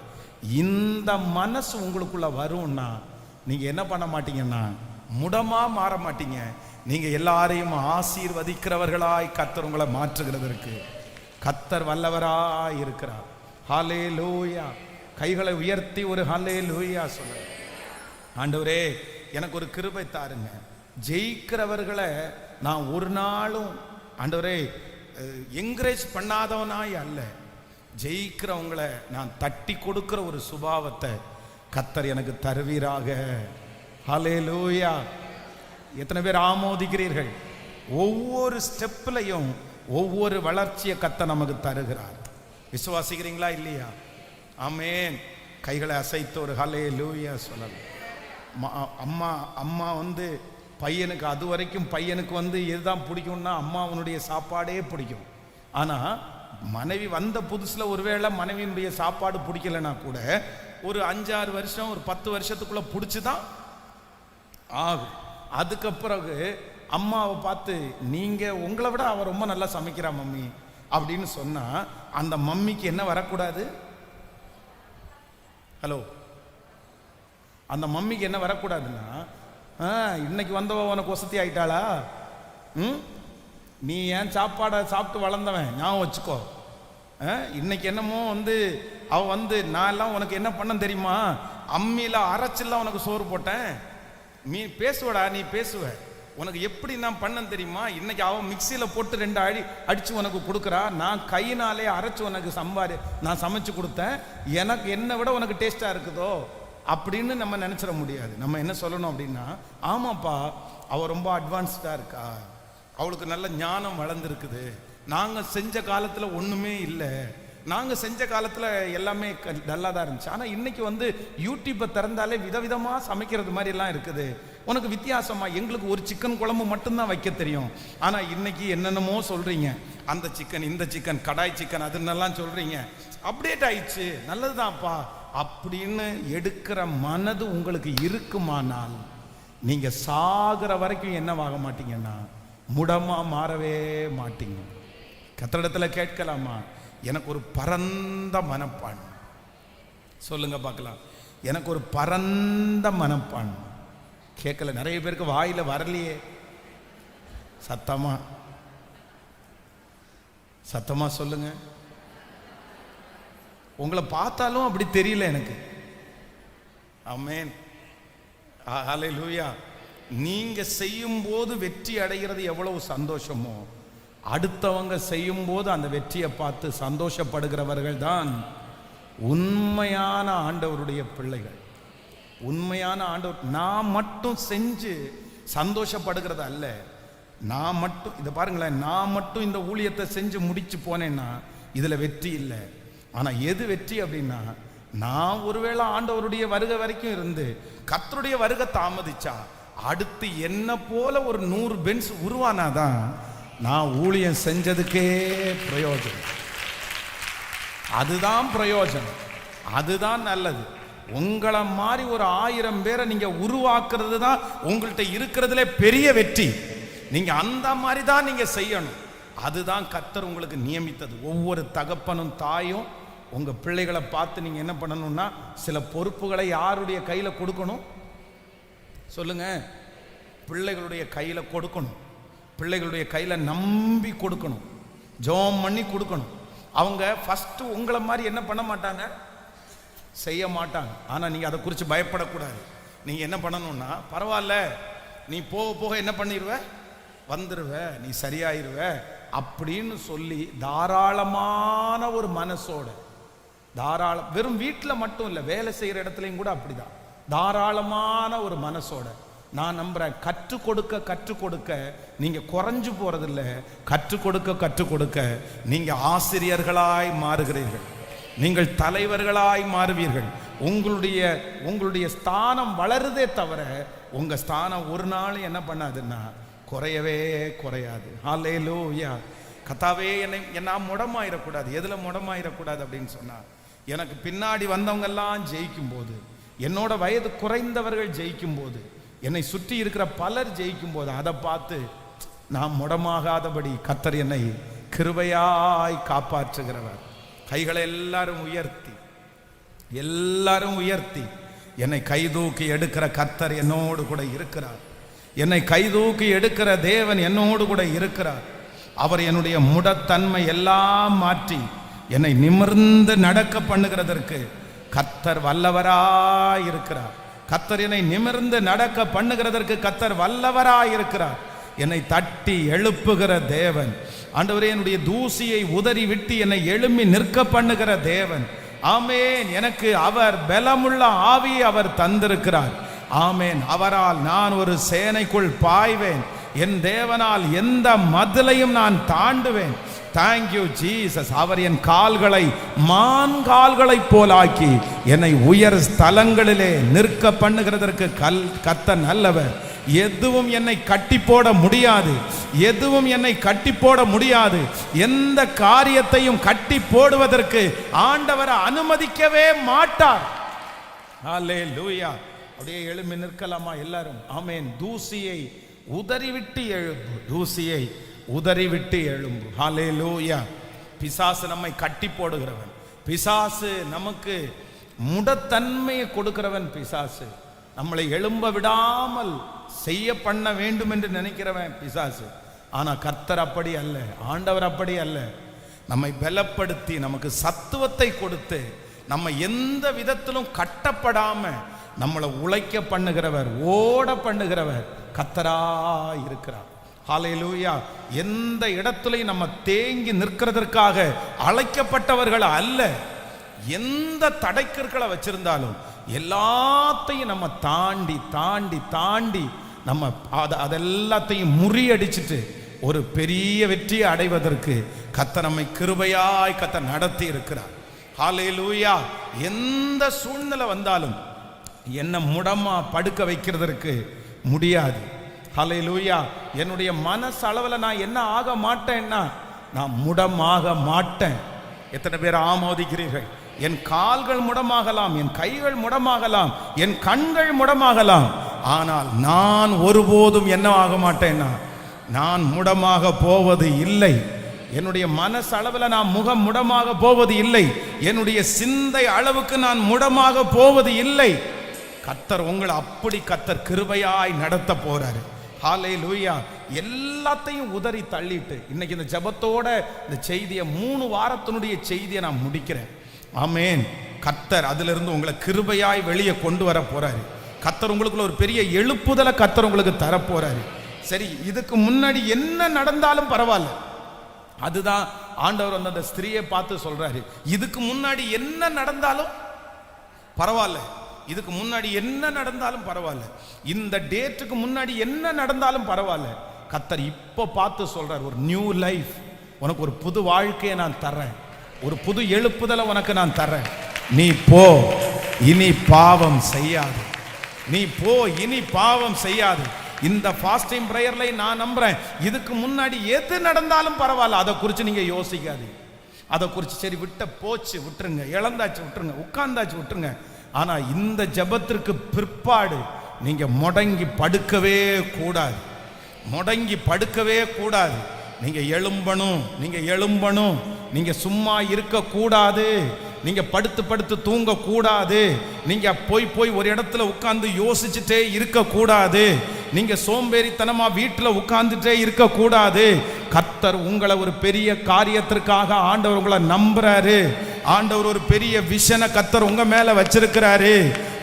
இந்த மனசு உங்களுக்குள்ள வரும்னா நீங்க என்ன பண்ண மாட்டீங்கன்னா, முடமா மாற மாட்டீங்க. நீங்க எல்லாரையும் ஆசீர்வதிக்கிறவர்களாய் கர்த்தர் உங்களை மாற்றுகிறதற்கு கர்த்தர் வல்லவராய் இருக்கிறார். ஹல்லேலூயா. கைகளை உயர்த்தி ஒரு ஹல்லேலூயா சொல்லுங்க. ஆண்டவரே, எனக்கு ஒரு கிருபை தாருங்க, ஜெயிக்கிறவர்களை நான் ஒரு நாளும் ஆண்டவரே என்கரேஜ் பண்ணாதவனாய் அல்ல, ஜெயிக்கிறவங்களை நான் தட்டி கொடுக்கிற ஒரு சுபாவத்தை கர்த்தர் எனக்கு தருவீராக. ஹல்லேலூயா. எத்தனை பேர் ஆமோதிக்கிறீர்கள்? ஒவ்வொரு ஸ்டெப்லையும் ஒவ்வொரு வளர்ச்சியை கர்த்தர் நமக்கு தருகிறார். விசுவாசிக்கிறீங்களா இல்லையா? ஆமென். கைகளை அசைத்து ஒரு ஹல்லேலூயா சொல்லலாம். அம்மா வந்து பையனுக்கு, அது வரைக்கும் பையனுக்கு வந்து எதுதான் பிடிக்கும்னா அம்மாவனுடைய சாப்பாடே பிடிக்கும். ஆனால் மனைவி வந்த புதுசில் ஒருவேளை மனைவியினுடைய சாப்பாடு பிடிக்கலைன்னா கூட ஒரு 5-6 வருஷம், ஒரு 10 வருஷத்துக்குள்ளே பிடிச்சி தான் ஆகும். அதுக்கு பிறகு அம்மாவை பார்த்து, நீங்கள் உங்களை விட அவள் ரொம்ப நல்லா சமைக்கிறா மம்மி அப்படின்னு சொன்னால் அந்த மம்மிக்கு என்ன வரக்கூடாது? ஹலோ, அந்த மம்மிக்கு என்ன வரக்கூடாதுன்னா, இன்னைக்கு வந்தவ உனக்கு வசதி ஆயிட்டாளா, நீ ஏன் சாப்பாடை சாப்பிட்டு வளர்ந்தவன் ஞாபகம் வச்சுக்கோ, இன்னைக்கு என்னமோ வந்து அவள் வந்து நான் எல்லாம் உனக்கு என்ன பண்ண தெரியுமா, அம்மியில் அரைச்செல்லாம் உனக்கு சோறு போட்டேன், நீ பேசுவடா, நீ பேசுவ, உனக்கு எப்படி நான் பண்ண தெரியுமா, இன்னைக்கு அவன் மிக்சியில் போட்டு 2 அடித்து உனக்கு கொடுக்குறா, நான் கையினாலே அரைச்சி உனக்கு நான் சமைச்சு கொடுத்தேன், எனக்கு என்னை விட உனக்கு டேஸ்ட்டாக இருக்குதோ அப்படின்னு நம்ம நினச்சிட முடியாது. நம்ம என்ன சொல்லணும் அப்படின்னா, ஆமாப்பா அவள் ரொம்ப அட்வான்ஸ்டாக இருக்கா, அவளுக்கு நல்ல ஞானம் வளர்ந்துருக்குது, நாங்கள் செஞ்ச காலத்தில் ஒன்றுமே இல்லை, நாங்கள் செஞ்ச காலத்தில் எல்லாமே நல்லா தான் இருந்துச்சு, ஆனால் இன்னைக்கு வந்து யூடியூப்பை திறந்தாலே விதவிதமாக சமைக்கிறது மாதிரிலாம் இருக்குது, உனக்கு வித்தியாசமாக எங்களுக்கு ஒரு சிக்கன் குழம்பு மட்டும்தான் வைக்க தெரியும், ஆனால் இன்னைக்கு என்னென்னமோ சொல்கிறீங்க, அந்த சிக்கன் இந்த சிக்கன் கடாய் சிக்கன் அதுன்னெல்லாம் சொல்கிறீங்க, அப்டேட் ஆயிடுச்சு, நல்லது தான்ப்பா அப்படின்னு எடுக்கிற மனது உங்களுக்கு இருக்குமானால் நீங்கள் சாகிற வரைக்கும் என்னவாக மாட்டீங்கன்னா, முடமாக மாறவே மாட்டீங்க. கர்த்தரிடத்தில் கேட்கலாமா, எனக்கு ஒரு பரந்த மனப்பான் சொல்லுங்க பார்க்கலாம், எனக்கு ஒரு பரந்த மனப்பான். கேட்கல, நிறைய பேருக்கு வாயில வரலையே, சத்தமா சத்தமா சொல்லுங்க. உங்களை பார்த்தாலும் அப்படி தெரியல எனக்கு. ஆமென், ஹல்லேலூயா. நீங்க செய்யும் போது வெற்றி அடைகிறது எவ்வளவு சந்தோஷமோ, அடுத்தவங்க செய்யும் போது அந்த வெற்றியை பார்த்து சந்தோஷப்படுகிறவர்கள் தான் உண்மையான ஆண்டவருடைய பிள்ளைகள். உண்மையான ஆண்டவர். நான் மட்டும் செஞ்சு சந்தோஷப்படுகிறது அல்ல. நான் மட்டும் இதை பாருங்களேன், நான் மட்டும் இந்த ஊழியத்தை செஞ்சு முடிச்சு போனேன்னா இதுல வெற்றி இல்லை. ஆனா எது வெற்றி அப்படின்னா, நான் ஒருவேளை ஆண்டவருடைய வருகை வரைக்கும் இருந்து கர்த்தருடைய வருகை தாமதிச்சா அடுத்து என்ன போல ஒரு 100 பென்ஸ் உருவானாதான் நான் ஊழியம் செஞ்சதுக்கே பிரயோஜனம். அதுதான் பிரயோஜனம், அதுதான் நல்லது. உங்களை மாதிரி ஒரு 1000 பேரை நீங்க உருவாக்குறது தான் உங்கள்கிட்ட இருக்கிறதுல பெரிய வெற்றி. நீங்க அந்த மாதிரி தான் நீங்க செய்யணும். அதுதான் கர்த்தர் உங்களுக்கு நியமித்தது. ஒவ்வொரு தகப்பனும் தாயும் உங்க பிள்ளைகளை பார்த்து நீங்க என்ன பண்ணணும்னா, சில பொறுப்புகளை யாருடைய கையில கொடுக்கணும் சொல்லுங்க? பிள்ளைகளுடைய கையில கொடுக்கணும். பிள்ளைகளுடைய கையில நம்பி கொடுக்கணும், ஜெபம் பண்ணி கொடுக்கணும். அவங்க ஃபர்ஸ்ட் உங்களை மாதிரி என்ன பண்ண மாட்டாங்க, செய்ய மாட்டாங்க. ஆனா நீங்க அதை குறித்து பயப்படக்கூடாது. நீங்க என்ன பண்ணணும்னா, பரவாயில்ல நீ போக போக என்ன பண்ணிடுவ, வந்துருவ, நீ சரியாயிருவ அப்படின்னு சொல்லி தாராளமான ஒரு மனசோட, தாராளம், வெறும் வீட்டில் மட்டும் இல்லை, வேலை செய்கிற இடத்துலையும் கூட அப்படிதான், தாராளமான ஒரு மனசோட நான் நம்புறேன். கற்றுக் கொடுக்க கற்றுக் கொடுக்க நீங்க குறைஞ்சு போறதில்ல, கற்றுக் கொடுக்க கற்றுக் கொடுக்க நீங்க ஆசிரியர்களாய் மாறுகிறீர்கள், நீங்கள் தலைவர்களாய் மாறுவீர்கள். உங்களுடைய ஸ்தானம் வளருதே தவிர உங்க ஸ்தானம் ஒரு நாள் என்ன பண்ணாதுன்னா குறையவே குறையாது. ஹல்லேலூயா. கர்த்தாவே என்ன முடமாயிடக்கூடாது. எதுல முடமாயிடக்கூடாது அப்படின்னு சொன்னா, எனக்கு பின்னாடி வந்தவங்க எல்லாம் ஜெயிக்கும் போது, என்னோட வயது குறைந்தவர்கள் ஜெயிக்கும் போது, என்னை சுற்றி இருக்கிற பலர் ஜெயிக்கும் போது அதை பார்த்து நான் முடமாகாதபடி கர்த்தர் என்னை கிருபையாய் காப்பாற்றுகிறவர். கைகளை எல்லாரும் உயர்த்தி என்னை கைதூக்கி எடுக்கிற கர்த்தர் என்னோடு கூட இருக்கிறார். என்னை கைதூக்கி எடுக்கிற தேவன் என்னோடு கூட இருக்கிறார். அவர் என்னுடைய முடத்தன்மை எல்லாம் மாற்றி என்னை நிமிர்ந்து நடக்க பண்ணுகிறதற்கு கர்த்தர் வல்லவராய் இருக்கிறார். கர்த்தர் என்னை நிமிர்ந்து நடக்க பண்ணுகிறதற்கு கர்த்தர் வல்லவராய் இருக்கிறார். என்னை தட்டி எழுப்புகிற தேவன். ஆண்டவரே, என்னுடைய தூசியை உதறி விட்டு என்னை எழும்பி நிற்க பண்ணுகிற தேவன். ஆமேன். எனக்கு அவர் பலமுள்ள ஆவியை அவர் தந்திருக்கிறார். ஆமேன். அவரால் நான் ஒரு சேனைக்குள் பாய்வேன். என் தேவனால் எந்த மதிலையும் நான் தாண்டுவேன். Thank you Jesus. அவர் என் கால்களை மான் கால்களை போலாக்கி என்னை உயர் ஸ்தலங்களிலே நிற்க பண்ணுகிறதற்கு கர்த்தர் நல்லவர். எதுவும் என்னை கட்டி போட முடியாது, எதுவும் என்னை கட்டி போட முடியாது. எந்த காரியத்தையும் கட்டி போடுவதற்கு ஆண்டவர் அனுமதிக்கவே மாட்டார். ஹல்லேலூயா. அப்படியே எழும்பி நிற்கலாமா எல்லாரும்? ஆமென். தூசியை உதறிவிட்டு எழும்பு, தூசியை உதறிவிட்டு எழும்பு. ஹல்லேலூயா. பிசாசு நம்மை கட்டி போடுகிறவன், பிசாசு நமக்கு முடத்தன்மையை கொடுக்கிறவன், பிசாசு நம்மளை எழும்ப விடாமல் செய்ய பண்ண வேண்டும் என்று நினைக்கிறவன் பிசாசு. ஆனா கர்த்தர் அப்படி அல்ல, ஆண்டவர் அப்படி அல்ல. நம்மை பலப்படுத்தி நமக்கு சத்துவத்தை கொடுத்து நம்ம எந்த விதத்திலும் கட்டப்படாம நம்மளை உழைக்க பண்ணுகிறவர், ஓட பண்ணுகிறவர் கர்த்தரா இருக்கிறார். ஹல்லேலூயா. எந்த இடத்துலையும் நம்ம தேங்கி நிற்கிறதற்காக அழைக்கப்பட்டவர்கள் அல்ல. எந்த தடைக்கற்களை வச்சிருந்தாலும் எல்லாத்தையும் நம்ம தாண்டி தாண்டி தாண்டி நம்ம அதெல்லாத்தையும் முறியடிச்சிட்டு ஒரு பெரிய வெற்றியை அடைவதற்கு கர்த்தர் நம்மை கிருபையாய் கர்த்தர் நடத்தி இருக்கிறார். ஹல்லேலூயா. எந்த சூழ்நிலை வந்தாலும் என்ன முடமா படுக்க வைக்கிறதற்கு முடியாது. ஹல்லேலூயா. என்னுடைய மனசளவில் நான் என்ன ஆக மாட்டேன்னா, நான் முடமாக மாட்டேன். எத்தனை பேர் ஆமோதிக்கிறீர்கள்? என் கால்கள் முடமாகலாம், என் கைகள் முடமாகலாம், என் கண்கள் முடமாகலாம், ஆனால் நான் ஒருபோதும் என்ன ஆக மாட்டேன்னா, நான் முடமாக போவது இல்லை. என்னுடைய மனசளவில் நான் முகம் முடமாக போவது இல்லை. என்னுடைய சிந்தை அளவுக்கு நான் முடமாக போவது இல்லை. கர்த்தர் உங்களை அப்படி கர்த்தர் கிருபையாய் நடத்த போறாரு. ஹல்லேலூயா. எல்லாத்தையும் உதறி தள்ளிட்டு இன்னைக்கு இந்த ஜெபத்தோட இந்த செய்தியை 3 வாரத்தினுடைய செய்தியை நான் முடிக்கிறேன். ஆமென். கர்த்தர் அதிலிருந்து உங்களை கிருபையாய் வெளியே கொண்டு வர போறாரு. கர்த்தர் உங்களுக்குள்ள ஒரு பெரிய எழுப்புதலை கர்த்தர் உங்களுக்கு தர போறாரு. சரி, இதுக்கு முன்னாடி என்ன நடந்தாலும் பரவாயில்ல. அதுதான் ஆண்டவர் அந்த ஸ்திரியை பார்த்து சொல்றாரு, இதுக்கு முன்னாடி என்ன நடந்தாலும் பரவாயில்ல, இதுக்கு முன்னாடி என்ன நடந்தாலும் பரவாயில்ல, இந்த டேட்டுக்கு முன்னாடி என்ன நடந்தாலும் பரவாயில்ல. கர்த்தர் இப்போ பார்த்து சொல்றார், ஒரு நியூ லைஃப், உனக்கு ஒரு புது வாழ்க்கையை நான் தர்றேன், ஒரு புது எழுப்புதலை உனக்கு நான் தர்றேன். நீ போ, இனி பாவம் செய்யாது. நீ போ, இனி பாவம் செய்யாது. இந்த ஃபாஸ்டிங் பிரேயர்ல நான் நம்புறேன், இதுக்கு முன்னாடி எது நடந்தாலும் பரவாயில்ல, அதை குறித்து நீங்க யோசிக்காது. அதை குறித்து சரி விட்ட போச்சு விட்டுருங்க, இழந்தாச்சு விட்டுருங்க, உட்கார்ந்தாச்சு விட்டுருங்க. ஆனா இந்த ஜெபத்திற்கு பிற்பாடு நீங்க முடங்கி படுக்கவே கூடாது, முடங்கி படுக்கவே கூடாது. நீங்க எழும்பணும், நீங்க எழும்பணும். நீங்க சும்மா இருக்க கூடாது, நீங்க படுத்து படுத்து தூங்க கூடாது, நீங்க போய் ஒரு இடத்துல உட்கார்ந்து யோசிச்சுட்டே இருக்க கூடாது, நீங்க சோம்பேறித்தனமா வீட்டில் உட்கார்ந்துட்டே இருக்க கூடாது. கர்த்தர் உங்களை ஒரு பெரிய காரியத்திற்காக ஆண்டவர் உங்களை நம்புறாரு. ஆண்டவர் ஒரு பெரிய விஷனை கர்த்தர் உங்க மேல வச்சிருக்கிறாரு.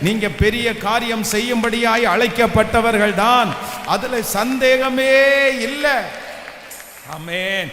நீங்க பெரிய காரியம் செய்யும்படியாய் அழைக்கப்பட்டவர்கள் தான், அதுல சந்தேகமே இல்லை. ஆமென்.